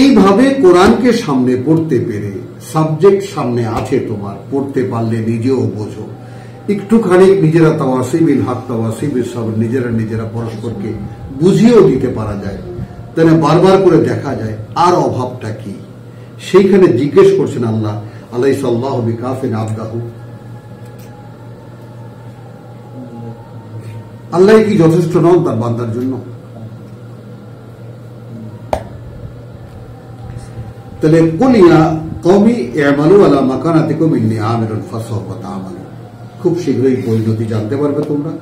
এইভাবে কোরআনকে সামনে পড়তে পেরে, সাবজেক্ট সামনে আছে তোমার, পড়তে পারলে নিজেও বোঝো, একটুখানি নিজেরা তাওয়াসিবিল হক, তাওয়াসিবিল সবর, নিজেরা পরস্পরকে বুঝিয়েও দিতে পারা যায়, তাই না? বারবার করে দেখা যায় আর অভাবটা কি, সেইখানে জিজ্ঞেস করছেন আল্লাহ, আলাইসাল্লাহু বিকাফিন আবদাহু, আল্লাহ কি যথেষ্ট নন তার বান্দার জন্য? তাহলে কুলিয়া কওমি ইমালু আলা মাকানাতিকুম ইন্নী আমিলুন ফাসাওফা তা'মালুন, খুব শীঘ্রই পরিণতি জানতে পারবে তোমরা।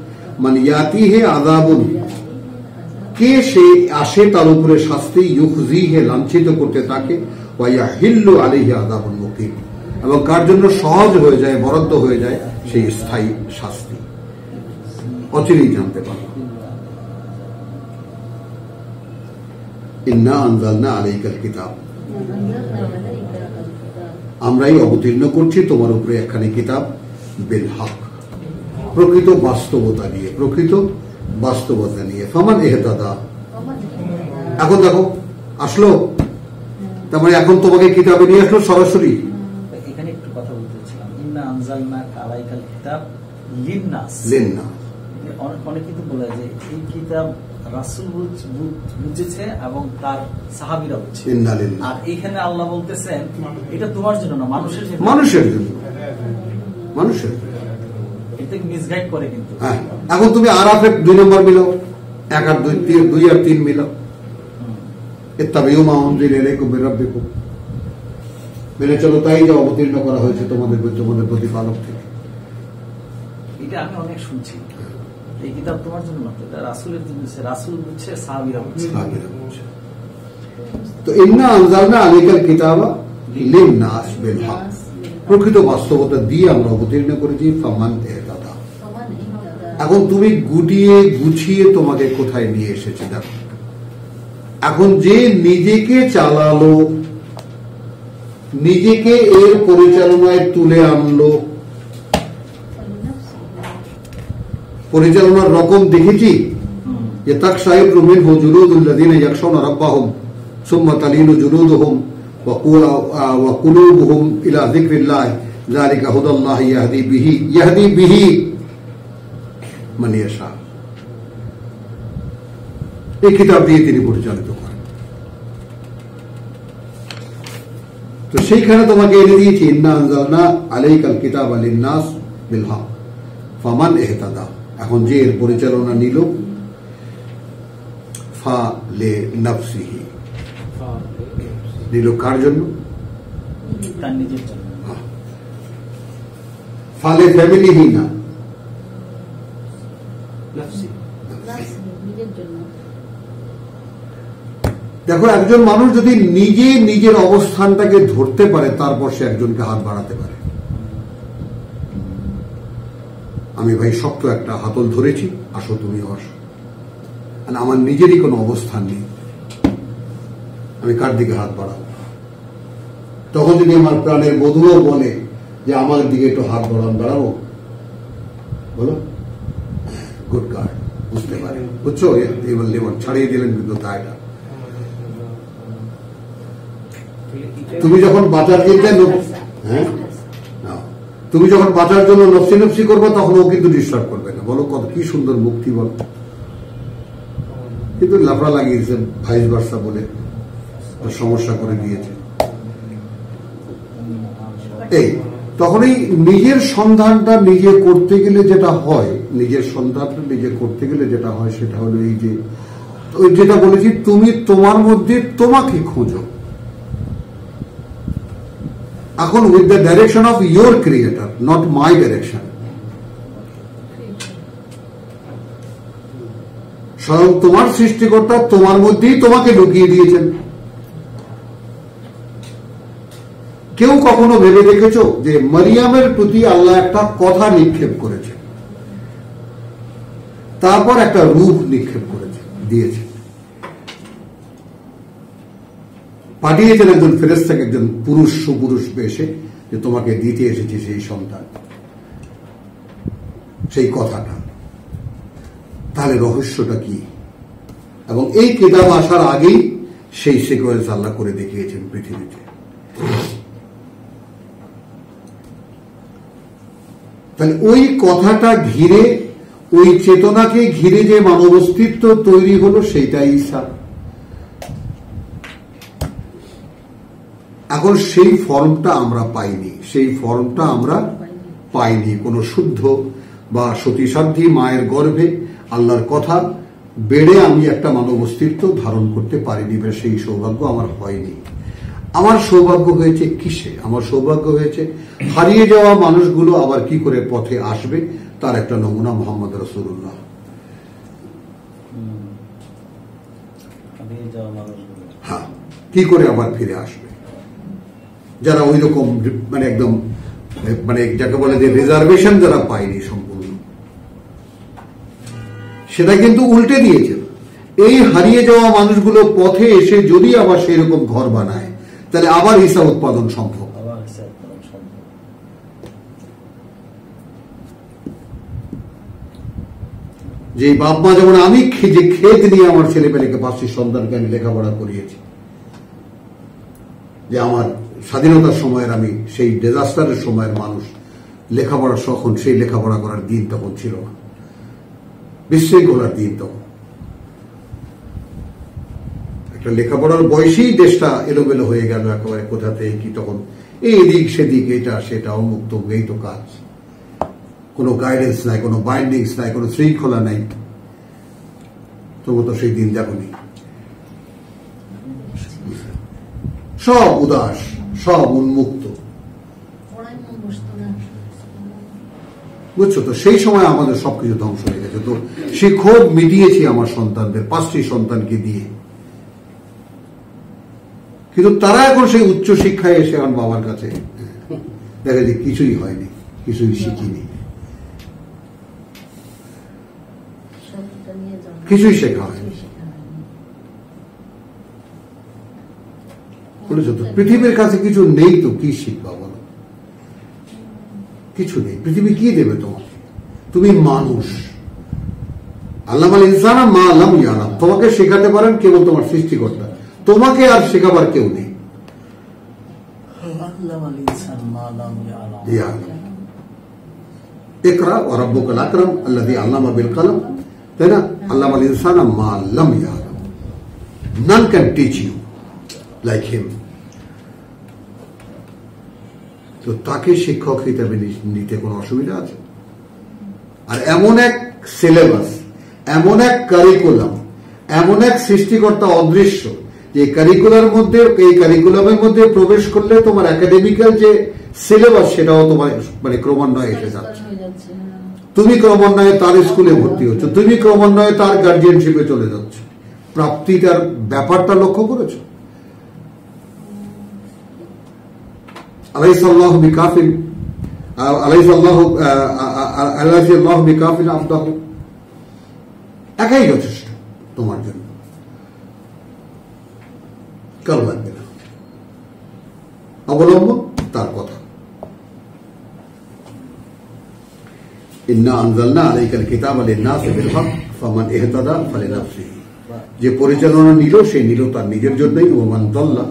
মান ইয়াতিহি আযাবুন, কে সে আসে তার উপরে শাস্তি, ইউখজিহি, লাঞ্ছিত করতে তাকে, ওয়া ইয়াহিল্লু আলাইহি আযাবুন মুকিম, এবং কার জন্য সহজ হয়ে যায়, বরাদ্দ হয়ে যায় সেই স্থায়ী শাস্তি, অচিরেই জানতে পারবে। ইন্না আনজালনা আলাইকাল কিতাব, আমরাই অবতীর্ণ করছি তোমার উপরে একখানি কিতাব, বিল হক, প্রকৃত বাস্তবতা নিয়ে, প্রকৃত বাস্তবতা নিয়ে। ফামান ইহতাদা, এখন দেখো আসলো, তার মানে এখন তোমাকে কিতাবে নিয়ে আসলো সরাসরি।
এখানে একটু কথা বলতে চাচ্ছিলাম, ইন্না আনজালনাকা আলাইকাল কিতাব লিন্নাস। অনেক কিন্তু বলে যে এই কিতাব রাসূল বুঝেছে এবং তার সাহাবীরা বুঝছে, আর এখানে আল্লাহ বলতেছেন এটা তোমার জন্য না, মানুষের জন্য। মানুষের জন্য,
মানুষের
এটা মিসগাইড করে কিন্তু।
হ্যাঁ, এখন তুমি আরাফের 2 নম্বর মিলাও, 1 আর 2 আর 3 মিলাও। ইত্তাবিউ মা উনজিলা ইলাইকুম মির রাব্বিকুম, মেনে চলো তাই যা অবতীর্ণ করা হয়েছে তোমাদের প্রতিপালক থেকে।
এটা আমি অনেক শুনছি, এই কিতাব তোমার জন্য না, এটা রাসূলের জন্য, রাসূল বুঝছে, সাহাবীরা বুঝছে।
তো ইন্না আনজালনা আলাইকাল কিতাবা লিন্নাস বিল হক, প্রকৃত বাস্তবতা দিয়ে আমরা অবতীর্ণ করেছি। ফামান ইহতাদা, এখন তুমি গুটিয়ে গুছিয়ে তোমাকে কোথায় নিয়ে এসেছে দেখো। এখন যে নিজেকে চালালো, নিজেকে এর পরিচালনায় তুলে আনলো, পরিচালনার রকম দেখেছি যে তাকশাইরু মিনহু জুলুদুল্লাযিনা ইয়াখশাউনা রাব্বাহুম সুম্মা তালিনু জুলুদুহুম ওয়া কুলুবুহুম ইলা যিকরিল্লাহ যালিকা হুদাল্লাহি ইয়াহদি বিহি মান ইয়াশা। এই কিতাব দিয়ে তিনি পরিচালিত করেন। তো সেইখানে তোমাকে এনে দিয়েছি ইন্না আনজালনা আলাইকাল কিতাবা লিন্নাস বিল হক ফামান ইহতাদা। এখন যে এর পরিচালনা নিল, ফা লে নাফসিহি, নিল কার জন্য?
তার নিজের জন্য।
ফালে ফ্যামিলিহি না, দেখো একজন মানুষ যদি নিজে নিজের অবস্থানটাকে ধরতে পারে তারপর সে একজনকে হাত বাড়াতে পারে। আমি ভাই শক্ত একটা হাতল ধরেছি, আসো তুমি আসো, আমার নিজেরই কোনো অবস্থান নেই, আমি কার দিকে হাত বাড়াবো? তখন যদি আমার প্রাণের বধূও বলে যে আমার দিকে একটু হাত বাড়াবো, বলো গুড গার্ড, বুঝতে পারে, বুঝছো, এবার ছাড়িয়ে দিলেন কিন্তু দায়টা। তুমি যখন বাঁচার চিন্তা, হ্যাঁ, তুমি যখন বাঁচার জন্য নফসি নফসি করবে তখন ও কিন্তু ডিস্টার্ব করবে না। বলো কত কি সুন্দর মুক্তি, বল। কিন্তু লাফড়া লাগিয়েছে ভাইস ভার্সা বলে সমস্যা করে দিয়েছে। এই তখনই নিজের সন্ধানটা নিজে করতে গেলে যেটা হয়, নিজের সন্ধানটা নিজে করতে গেলে যেটা হয় সেটা হলো এই যে ওই যেটা বলেছি, তুমি তোমার মধ্যে তোমাকে খোঁজো। এখন with the direction of your creator, not my direction. স্বয়ং তোমার সৃষ্টিকর্তা তোমার মধ্যেই তোমাকে ঢুকিয়ে দিয়েছেন। কেউ কখনো ভেবে দেখেছো যে মারিয়ামের প্রতি আল্লাহ একটা কথা নিক্ষেপ করেছে, তারপর একটা রূপ নিক্ষেপ করেছে, দিয়েছে, পাঠিয়েছেন একজন ফেরেশতাকে, একজন পুরুষ, সুপুরুষ বেশে, যে তোমাকে দিতে এসেছে সেই সন্তান, সেই কথাটা। তাহলে রহস্যটা কি? এবং এই কিতাব আসার আগেই সেই সিকোয়েন্স আল্লাহ করে দেখিয়েছেন পৃথিবীতে। তাহলে ওই কথাটা ঘিরে, ওই চেতনাকে ঘিরে যে মানব অস্তিত্ব তৈরি হলো সেইটাই ঈসা। এখন সেই ফর্মটা আমরা পাইনি, সেই ফর্মটা আমরা পাইনি। কোন শুদ্ধ বা সতীসাধ্যী মায়ের গর্ভে আল্লাহর কথা বেড়ে আমি একটা মানব অস্তিত্ব ধারণ করতে পারিনি, বা সেই সৌভাগ্য আমার হয়নি। আমার সৌভাগ্য হয়েছে কিসে? আমার সৌভাগ্য হয়েছে হারিয়ে যাওয়া মানুষগুলো আবার কি করে পথে আসবে তার একটা নমুনা মুহাম্মদ রাসূলুল্লাহ। হ্যাঁ, কি করে আবার ফিরে আসবে যারা ওই রকম মানে একদম মানে যাকে বলে যে রিজার্ভেশন যারা পায়নি সম্পূর্ণ, সেটা কিন্তু উল্টে দিয়েছে। এই হারিয়ে যাওয়া মানুষগুলো পথে এসে যদি আবার সেই রকম ঘর বানায় তাহলে আবার ঈসা উৎপাদন সম্ভব। যে বাপ মা যেমন আমি যে খেত নিয়ে আমার ছেলেপেলেকে 5টি সন্তানকে আমি লেখাপড়া করিয়েছি, যে আমার স্বাধীনতার সময়ের আমি সেই ডিজাস্টারের সময়ের মানুষ লেখাপড়া তখন সেই লেখাপড়া করার দিন তখন ছিল না, বিশৃঙ্খলার দিন তখন। একটা লেখাপড়ার বয়সেই দেশটা এলোমেলো হয়ে গেল একেবারে, কোথাতে কি তখন এই এদিক সেদিক, এটা সেটা অমুক্ত, এই তো কাজ, কোনো গাইডেন্স নাই, কোনো বাইন্ডিংস নাই, কোনো শৃঙ্খলা নাই। তবু তো সেই দিন দেখনি, সব উদাস, সব উন্মুক্ত, বুঝছো তো? সেই সময় আমাদের সবকিছু ধ্বংস হয়ে গেছে। তো সে ক্ষোভ মিটিয়েছি আমার সন্তানদের, 5টি সন্তানকে দিয়ে। কিন্তু তারা এখন সেই উচ্চ শিক্ষায় এসে আমার বাবার কাছে দেখা যায় কিছুই হয়নি, কিছুই শিখিনি, কিছুই শেখা হয়নি। বলেছো তো, পৃথিবীর কাছে কিছু নেই তো কি শিখবা বলো? কিছু নেই। পৃথিবী কি দেবে তোমাকে? তুমি মানুষ। আল্লামাল ইনসানা মা লাম ইয়ালাম, তোমাকে শেখাতে পারেন কেবল তোমার সৃষ্টিকর্তা, তোমাকে আর শেখাবার কেউ নেই। ইকরা ওয়া রাব্বুকাল আকরাম আল্লাযী আল্লামা বিল কলম, তাই না? আল্লামাল ইনসানা মা লাম ইয়ালাম, none can teach you like him. তো তাকে শিক্ষক হিসেবে নিতে কোনো অসুবিধা আছে? আর এমন এক সিলেবাস, এমন এক কারিকুলাম, এমন এক সৃষ্টিকর্তা অদৃশ্য, যে কারিকুলামের মধ্যে প্রবেশ করলে তোমার একাডেমিক্যাল যে সিলেবাস সেটাও তোমার মানে ক্রমান্বয়ে এসে যাচ্ছে। তুমি ক্রমান্বয়ে তার স্কুলে ভর্তি হচ্ছ, তুমি ক্রমান্বয়ে তার গার্জিয়ানশিপে চলে যাচ্ছ। প্রাপ্তিটার ব্যাপারটা লক্ষ্য করেছো? আলাইসাল্লাহু বিকাফিল আবদাহু, একাই যথেষ্ট তোমার জন্য, কারো লাগবে না। অবলম্বন তার কথা। ইন্না আনজালনা আলাইকাল কিতাবা লিন-নাসি বিল হক ফামান ইহতাদা ফালিনাফসিহি, যে পরিচালনা নিল সে নিল তার নিজের জন্যই। ওমান দাল্লা,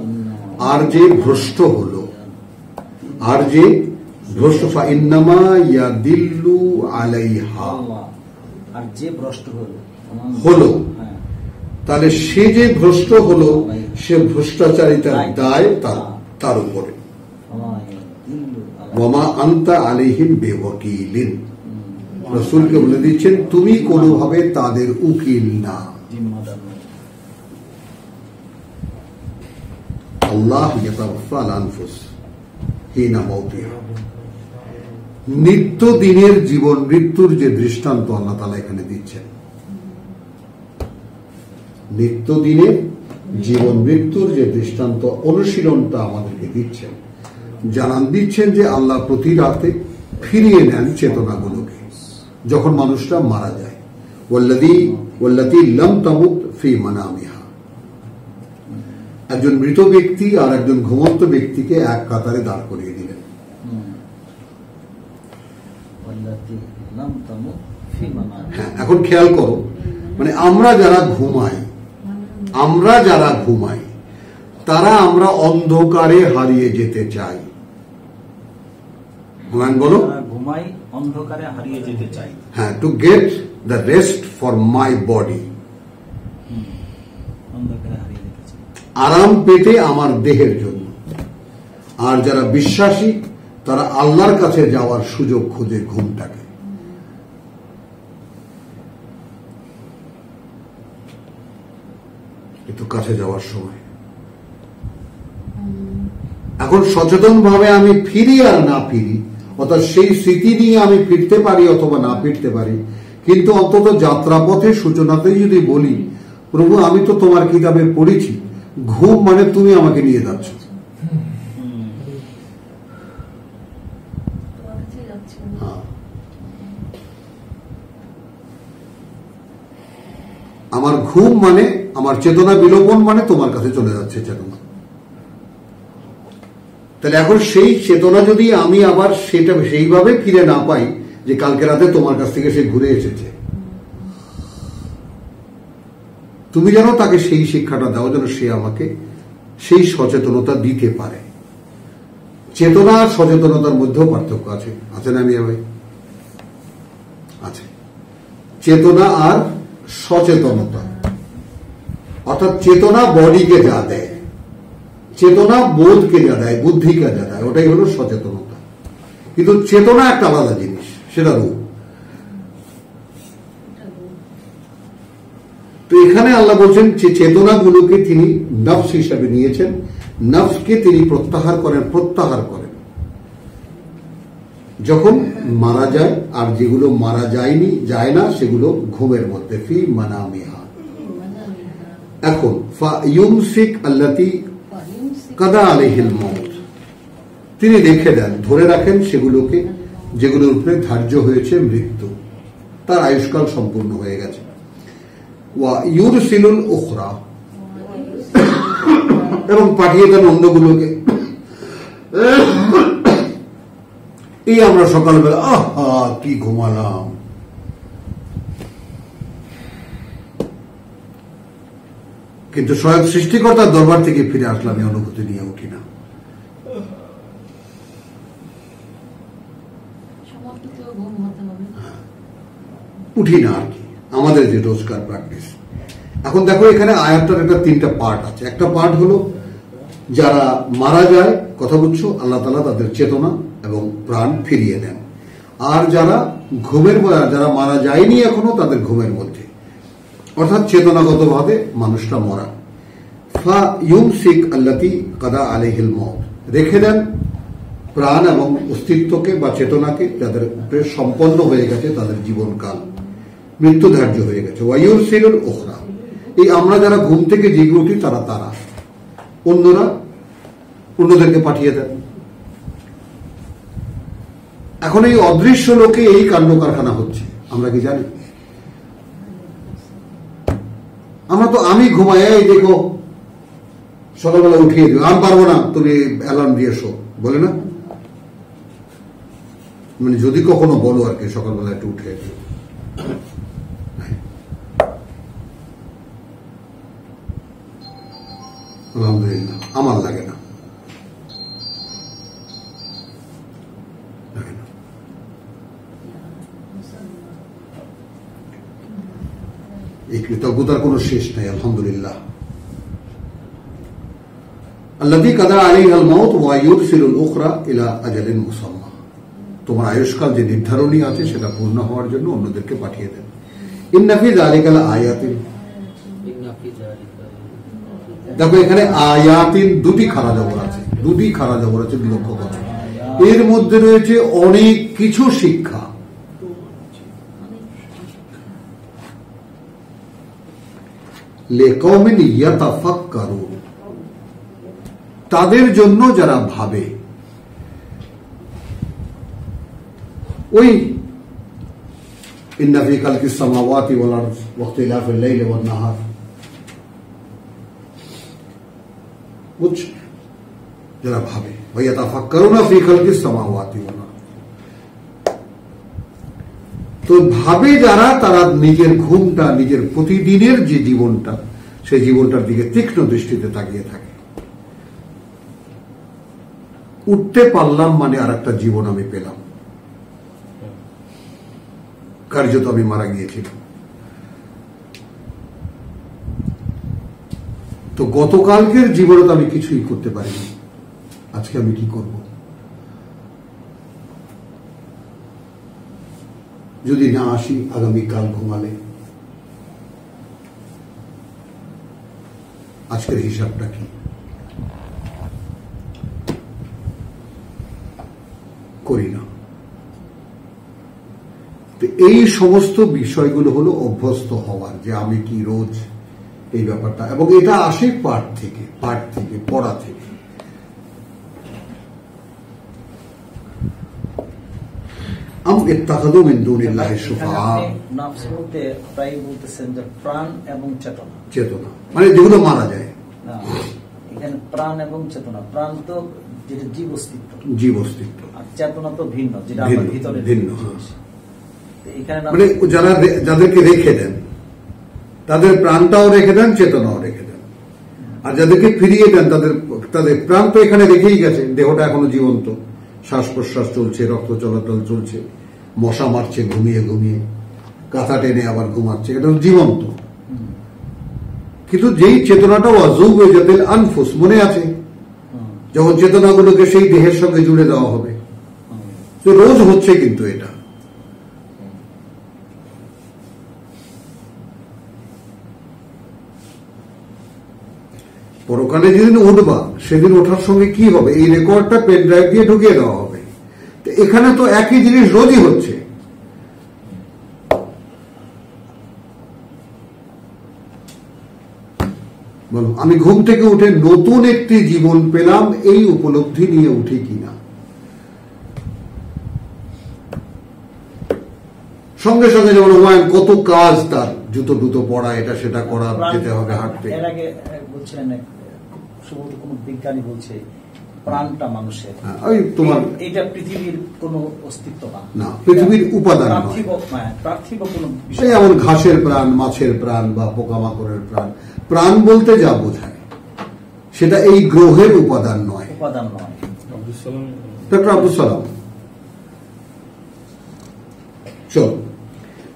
আর যে ভ্রষ্ট হলো, আর যে ভ্রষ্ট ফাইন্নামা ইয়াদিল্লু আলাইহা,
আর যে ভ্রষ্ট
হলো, তাহলে সে যে ভ্রষ্ট হলো সে ভ্রষ্টাচারিতার দায় তার উপরে। ওয়ামা আনতা আলাইহিম বিওয়াকিলিন, রাসূলকে বলে দিচ্ছেন তুমি কোনোভাবে তাদের উকিল না। আল্লাহ ইয়াতাওয়াফাল আনফুস হিনা মাউতিহা, নিত্য দিনের জীবন মৃত্যুর যে দৃষ্টান্ত আল্লাহ তাআলা এখানে দিচ্ছেন, নিত্য দিনের জীবন মৃত্যুর যে দৃষ্টান্ত অনুশীলনটা আমাদেরকে দিচ্ছেন, জানান দিচ্ছেন যে আল্লাহ প্রতি রাতে ফিরিয়ে নেন চেতনাগুলোকে যখন মানুষটা মারা যায়। ওয়াল্লাতী লাম তামুত ফি মানামিহা, একজন মৃত ব্যক্তি আর একজন ঘুমন্ত ব্যক্তিকে এক কাতারে দাঁড় করিয়ে দিলেন। হ্যাঁ, এখন খেয়াল করো, মানে আমরা যারা ঘুমাই তারা আমরা অন্ধকারে হারিয়ে যেতে চাই। বলো,
ঘুমাই অন্ধকারে হারিয়ে যেতে চাই।
হ্যাঁ, to get the rest for my body, আরাম পেতে আমার দেহের জন্য। আর যারা বিশ্বাসী তারা আল্লাহর কাছে যাওয়ার সুযোগ খুঁজে ঘুমটাকে। কিন্তু কাছে যাওয়ার সময় এখন সচেতন ভাবে আমি ফিরি আর না ফিরি, অর্থাৎ সেই স্মৃতি নিয়ে আমি ফিরতে পারি অথবা না ফিরতে পারি, কিন্তু অন্তত যাত্রাপথে সূচনাতেই যদি বলি প্রভু আমি তো তোমার কিতাবে পড়েছি, ঘুম মানে তুমি আমাকে নিয়ে যাচ্ছ। আমার ঘুম মানে আমার চেতনা বিলোপন মানে তোমার কাছে চলে যাচ্ছে চেতনা। তাহলে এখন সেই চেতনা যদি আমি আবার সেটা সেইভাবে ফিরে না পাই যে কালকে রাতে তোমার কাছ থেকে সে ঘুরে এসেছে, তুমি যেন তাকে সেই শিক্ষাটা দাও যেন সে আমাকে সেই সচেতনতা দিতে পারে। চেতনা আর সচেতনতার মধ্যেও পার্থক্য আছে, আছে না মিয়া ভাই? আছে। চেতনা আর সচেতনতা, অর্থাৎ চেতনা বডিকে যা দেয়, চেতনা বোধকে যা দেয়, বুদ্ধিকে যা দেয়, ওটাই হলো সচেতনতা। কিন্তু চেতনা একটা আলাদা জিনিস, সেটা রূপ। তো এখানে আল্লাহ বলছেন যে চেতনাগুলোকে তিনি নফস হিসাবে নিয়েছেন, নফসকে তিনি প্রত্যাহার করেন যখন মারা যায়, আর যেগুলো মারা যায় না সেগুলো ঘুমের মধ্যে, ফি মানামিহা। এখন ফায়ুমসিক আল্লাতী কাদা আলাইহিল মউত, তিনি রেখে দেন, ধরে রাখেন সেগুলোকে যেগুলোর উপরে ধার্য হয়েছে মৃত্যু, তার আয়ুষ্কাল সম্পূর্ণ হয়ে গেছে। ওয়া ইউরসিলুল উখরা, এবং পাঠিয়ে দেন অন্যগুলোকে। এই আমরা সকালবেলা আহা কি ঘুমালাম, কিন্তু স্বয়ং সৃষ্টিকর্তার দরবার থেকে ফিরে আসলাম এই অনুভূতি নিয়ে উঠি না। উঠি না আর কি, আমাদের যে রোজকার প্র্যাকটিস। এখন দেখো এখানে আয়াতটার একটা তিনটা পার্ট আছে। একটা পার্ট হলো যারা মারা যায়, কথা বুঝছো, আল্লাহ তাআলা তাদের চেতনা এবং প্রাণ ফিরিয়ে দেন। আর যারা যারা মারা যায়নি এখনো, তাদের ঘুমের মধ্যে, অর্থাৎ চেতনাগতভাবে মানুষটা মরা। ফায়ুমসিক আল্লাতী কাদা আলাইহিল মউত, রেখে দেন প্রাণ এবং অস্তিত্বকে বা চেতনাকে যাদের সম্পন্ন হয়ে গেছে, তাদের জীবনকাল মৃত্যু ধার্য হয়ে গেছে। ওয়া ইউরসিলুল উখরা, এই আমরা যারা ঘুম থেকে জেগে উঠি তারা অন্যদেরকে পাঠিয়ে দেন। এখন এই অদৃশ্য লোকে এই কাণ্ড কারখানা হচ্ছে, আমরা কি জানি? আমরা তো আমি ঘুমাই, এই দেখো সকালবেলা উঠিয়ে দিও, আমি পারবো না, তুমি অ্যালার্ম দিয়ে শো, বলে না? মানে যদি কখনো বলো আর কি সকালবেলা একটু উঠে দিও, আলহামদুলিল্লাহ আমার লাগে না। এই কৃতজ্ঞতার কোন শেষ নাই, আলহামদুলিল্লাহ। আল্লাযী কাদা আলাইহাল মাউত ওয়া ইউরসিলুল উখরা ইলা আজালিন মুসাম্মা, তোমার আয়ুষ্কাল যে নির্ধারণী আছে সেটা পূর্ণ হওয়ার জন্য অন্যদেরকে পাঠিয়ে দেন। ইন্না ফি যালিকা লাআয়াতিন, দেখো এখানে আয়াতিন দুটি খাড়া জবর আছে, লক্ষ্য করো। এর মধ্যে রয়েছে অনেক কিছু শিক্ষা। লিকাওমিন ইয়াতাফাক্কারুন, তাদের জন্য যারা ভাবে। ওই ইন্না ফি খালকিস সামাওয়াতি ওয়াল আরদ ওয়া ইখতিলাফিল লাইলি ওয়ান নাহার, বুঝছো, যারা ভাবে। ওয়া ইয়াতাফাক্কারুনা ফি খালকিস সামাওয়াতি ওয়াল আরদ, তো ভাবে যারা, তারা নিজের ঘুমটা, নিজের প্রতিদিনের যে জীবনটা, সেই জীবনটার দিকে তীক্ষ্ণ দৃষ্টিতে তাকিয়ে থাকে। উঠতে পারলাম মানে আর একটা জীবন আমি পেলাম, কার্যত আমি মারা গিয়েছিলাম। তো গতকালকের জীবনে তো আমি কিছুই করতে পারিনি, আজকে আমি কি করব? যদি না আসি আগামীকাল ঘুমালে, আজকের হিসাবটা কি? করি না। তো এই সমস্ত বিষয়গুলো হলো অভ্যস্ত হওয়ার, যে আমি কি রোজ এই ব্যাপারটা, এবং এটা আসে পাঠ থেকে, পড়া থেকে। চেতনা মানে যেগুলো মারা যায়,
এখানে প্রাণ এবং চেতনা। প্রাণ তো যেটা জীব অস্তিত্ব, আর চেতনা তো ভিন্ন, যেটা আমার ভিতরে ভিন্ন।
এখানে মানে যাদেরকে রেখে দেন, তাদের প্রাণটাও রেখে দেন, চেতনাও রেখে দেন। আর যাদেরকে ফিরিয়ে দেন তাদের প্রাণ তো এখানে রেখেই গেছে, দেহটা এখনো জীবন্ত, শ্বাস প্রশ্বাস চলছে, রক্ত চলাচল চলছে, মশা মারছে ঘুমিয়ে ঘুমিয়ে, কাঁথা টেনে আবার ঘুমাচ্ছে, এটা জীবন্ত। কিন্তু যেই চেতনাটা ওয়াজুব ওয়াজাতিল আনফুস, মনে আছে যখন চেতনাগুলোকে সেই দেহের সঙ্গে জুড়ে দেওয়া হবে, তো রোজ হচ্ছে কিন্তু এটা। পরকালে যেদিন উঠবা সেদিন ওঠার সঙ্গে কি হবে, এই রেকর্ডটা পেন ড্রাইভ দিয়ে ঢুকিয়ে দেওয়া হবে। তো এখানে তো একই জিনিস রোজই হচ্ছে। বলো, আমি ঘুম থেকে উঠে নতুন একটি জীবন পেলাম, এই উপলব্ধি নিয়ে উঠি কিনা? সঙ্গে সঙ্গে যেমন হুমায়ুন কত কাজ, তার জুতো টুতো পড়া, এটা সেটা করা, যেতে হবে হাঁটতে।
এর আগে বলছিলেন সম্ভবত কোন বিজ্ঞানী বলছে প্রাণটা মানুষের,
ওই তোমার
এটা পৃথিবীর কোন অস্তিত্ব
না, পৃথিবীর উপাদান
পার্থিব কোন
বিষয়, যেমন ঘাসের প্রাণ, মাছের প্রাণ বা পোকামাকড়ের প্রাণ। প্রাণ বলতে যা বোঝায় সেটা এই গ্রহের উপাদান নয়। ডক্টর আব্দুল সালাম। চল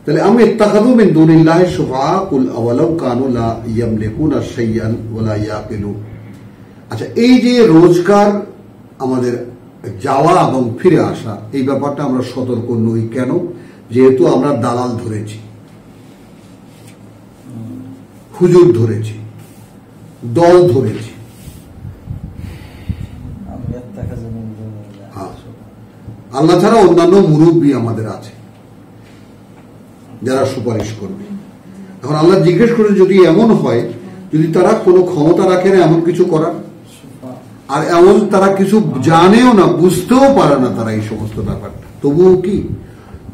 তাহলে আমি ইত্তাখাযু মিন দুনিল্লাহি শুফাআ কুল আওয়ালাউ কানু লা ইয়ামলিকুনা শাইআন ওয়া লা ইয়াকিলুন। আচ্ছা, এই যে রোজকার আমাদের যাওয়া এবং ফিরে আসা, এই ব্যাপারটা আমরা সতর্ক নই কেন? যেহেতু আমরা দালাল ধরেছি, হুজুর ধরেছি, দল ধরেছি। আল্লাহ ছাড়া অন্যান্য মুরব্বী আমাদের আছে যারা সুপারিশ করবে। এখন আল্লাহ জিজ্ঞেস করে, যদি এমন হয়, যদি তারা কোনো ক্ষমতা রাখে না এমন কিছু করার, আর এমন তারা কিছু জানেও না, বুঝতেও পারে না তারা এই সমস্ত ব্যাপারটা, তবুও কি?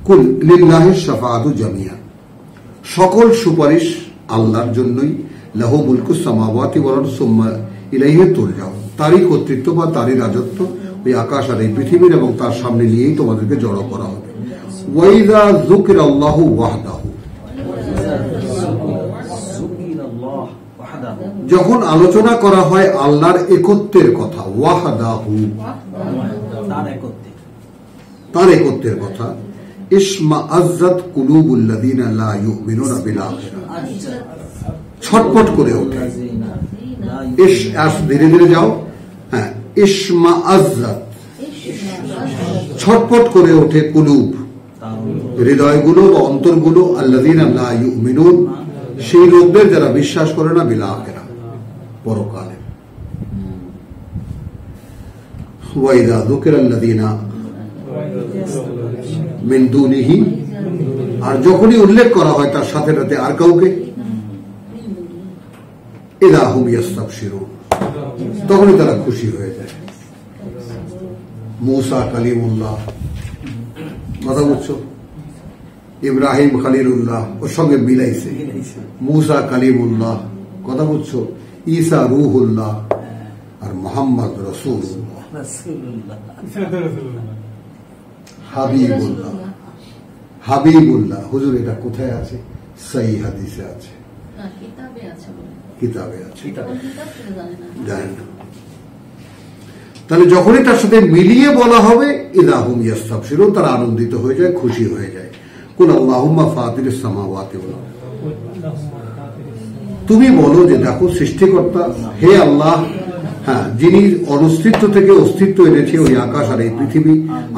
কুল লিল্লাহিশ শাফাআতু জামিআ, সকল সুপারিশ আল্লাহর জন্যই। লাহু মুলকুস সামাওয়াতি ওয়াল আরদি সুম্মা ইলাইহি তুরজাউন, তারই কর্তৃত্ব বা তারই রাজত্ব ওই আকাশ আর এই পৃথিবীর, এবং তার সামনে নিয়েই তোমাদেরকে জড়ো করা হবে। ওয়াইযা যুকিরাল্লাহু ওয়াহদাহু, যখন আলোচনা করা হয় আল্লাহর একত্বের কথা, ওয়াহদাহু তার একত্বের কথা, ইশমাআজ্জাত কুলুবুল্লাযিনা লা ইউমিনুনা বিল আখিরাহ, ছটফট করে ওঠে। ধীরে ধীরে যাও, হ্যাঁ, ইশমাআজ্জাত, ছটফট করে ওঠে কুলুব, হৃদয়গুলো বা অন্তরগুলো, আল্লাযিনা লা ইউমিনুন, সেই লোকদের যারা বিশ্বাস করে না বিল আখিরাহ, পরকালে। ওয়াইদা যুকিরাল্লাযিনা মিন দুনিহি, আর যখনই উল্লেখ করা হয় তার সাথে সাথে আর কাউকে, ইযা হুম ইস্তাবশিরুন, তখনই তারা খুশি হয়ে যায়। মুসা কালিমুল্লাহ, কথা বুঝছো? ইব্রাহিম খলিলুল্লাহ, ওর সঙ্গে মিলাইছে। মুসা কালিমুল্লাহ, কথা বুঝছো? ঈসা রূহুল্লাহ, আর মুহাম্মদ রাসূলুল্লাহ, হাবিবুল্লাহ। হাবিবুল্লাহ, হুজুর এটা কোথায় আছে? সহিহ হাদিসে আছে, কিতাবে আছে, জানেন না। তাহলে যখনই তার সাথে মিলিয়ে বলা হবে ইযা হুম ইস্তাবশিরুন, তারা আনন্দিত হয়ে যায়, খুশি হয়ে যায়। কুল আল্লাহুম্মা ফাতিরিস সামাওয়াতি ওয়াল আরদ, তুমি বলো যে দেখো সৃষ্টিকর্তা, হে আল্লাহ, হ্যাঁ, যিনি অনস্তিত্ব থেকে অস্তিত্ব এনেছে ওই আকাশ আর এই পৃথিবী,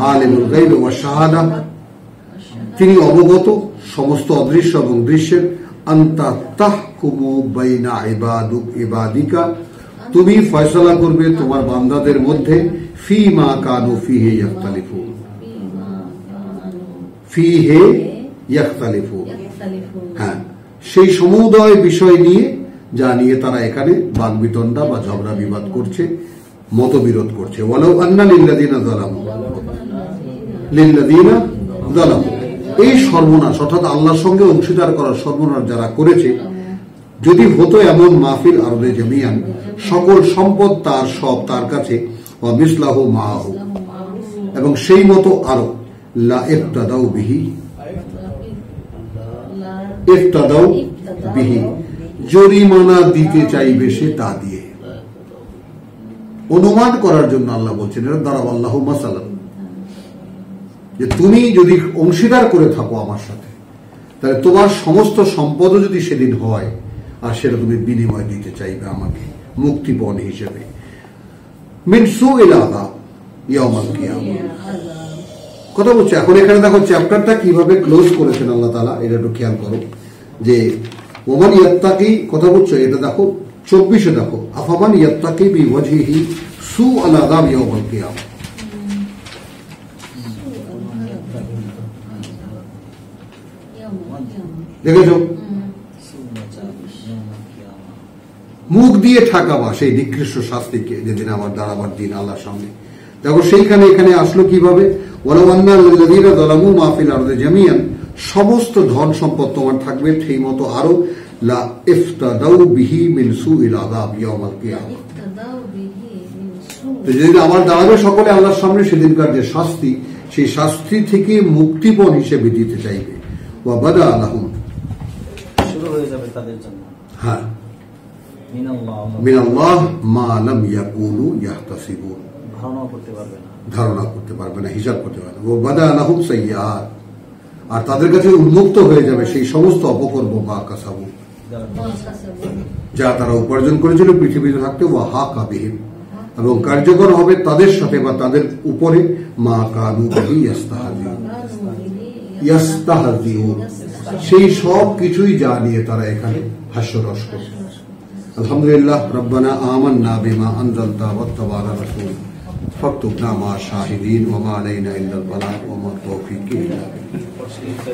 আলিমুল গায়ব ওয়াশ শাহাদা, তিনি অবগত সমস্ত অদৃশ্য এবং দৃশ্যের। আনতা তাহকুমু বাইনা ইবাদিকা, তুমি ফয়সালা করবে তোমার বান্দাদের মধ্যে, ফীমা কানু ফীহি ইয়াখতালিফুন, ফীহি ইয়াখতালিফুন, হ্যাঁ, সেই সমুদয় বিষয় নিয়ে যা নিয়ে তারা এখানে বাগবিতণ্ডা বা ঝগড়া বিবাদ করছে, মতবিরোধ করছে। ওয়ালাউ আন্না লিল্লাযিনা যালামু, লিল্লাযিনা যালামু, এই সর্বনাশ অর্থাৎ আল্লাহর সঙ্গে অংশীদার করার সর্বনাশ যারা করেছে, যদি হতো এমন মাহফিল আরদে জামিয়ান, সকল সম্পদ তার, সব তার কাছে, ওয়া মিসলাহু মাআহু, এবং সেই মতো আরো, লা ইফতাদাউ বিহি, ইফতাদাউ বিহি, জরিমানা দিতে চাইবে সে তা দিয়ে। অনুমান করার জন্য আল্লাহ বলছেন, এটা দাঁড়াব আল্লাহ মাসালান, যে তুমি যদি অংশীদার করে থাকো আমার সাথে, তাহলে তোমার সমস্ত সম্পদও যদি সেদিন হয় আর সেটা তুমি বিনিময় দিতে চাইবে আমাকে মুক্তিপণ হিসেবে। মিন সুইল আযাব ইয়াউমাল কিয়ামা। কথা বলছে এখন এখানে দেখো চ্যাপ্টারটা কিভাবে ক্লোজ করেছেন আল্লাহ তাআলা, এটা একটু খেয়াল করো যে ওমান ইয়াত্তাকি, কথা বলছো এটা দেখো 24-এ দেখো, আফামান ইয়াত্তাকি বিওয়াজহিহি সুআল আযাব ইয়াউমাল কিয়ামা। দেখেছো, মুখ দিয়ে ঠাকাবা সেই নিকৃষ্ট শাস্তিকে যেদিন আমার দাঁড়াবার দিন আল্লাহর সামনে। দেখো সেইখানে এখানে আসলো কিভাবে, ওয়ালাউ আন্না লিল্লাযীনা যালামু মা ফিল আরদি জামিআন, সমস্ত ধন সম্পদ তোমার থাকবে সেই মতো আরো, লা ইফতাদাউ বিহি মিন সুইল আযাব ইয়াউমাল কিয়ামা। তো যেদিন আমার দাঁড়াবে সকলে আল্লাহর সামনে, সেদিনকার যে শাস্তি, সেই শাস্তি থেকে মুক্তিপণ হিসেবে দিতে চাইবে। ওয়া বাদা লাহুম,
শুরু হয়ে যাবে তাদের জন্য,
হ্যাঁ,
মিনাল্লাহ
মা লাম ইয়াকুলু ইয়াহতাসিবুন, ধারণা করতে পারবে না, হিসাব করতে পারবে না। ওয়া বাদা লাহুম সাইয়্যাত, আর তাদের কাছে উন্মুক্ত হয়ে যাবে সেই সমস্ত অপকর্ম, মা কাসাবু, যা তারা উপার্জন করেছিল পৃথিবীতে থাকতে, ওয়া হাকা বিহিম, এবং কার্যকর হবে তাদের সাথে বা তাদের উপরে, মা কানু বিহি ইয়াস্তাহজিউন, সেই সব কিছুই যা নিয়ে তারা এখানে হাস্যরস করে। আলহামদুলিল্লাহ, রব্বানা আমান্না বিমা আনজালতা ওয়াত্তাবা'না রাসূল ফাকতুবনা মা শাহিদিন ওয়া মা আলাইনা ইল্লাল বালাগ ওয়া মা তাওফীকি ইল্লা বিল্লাহ।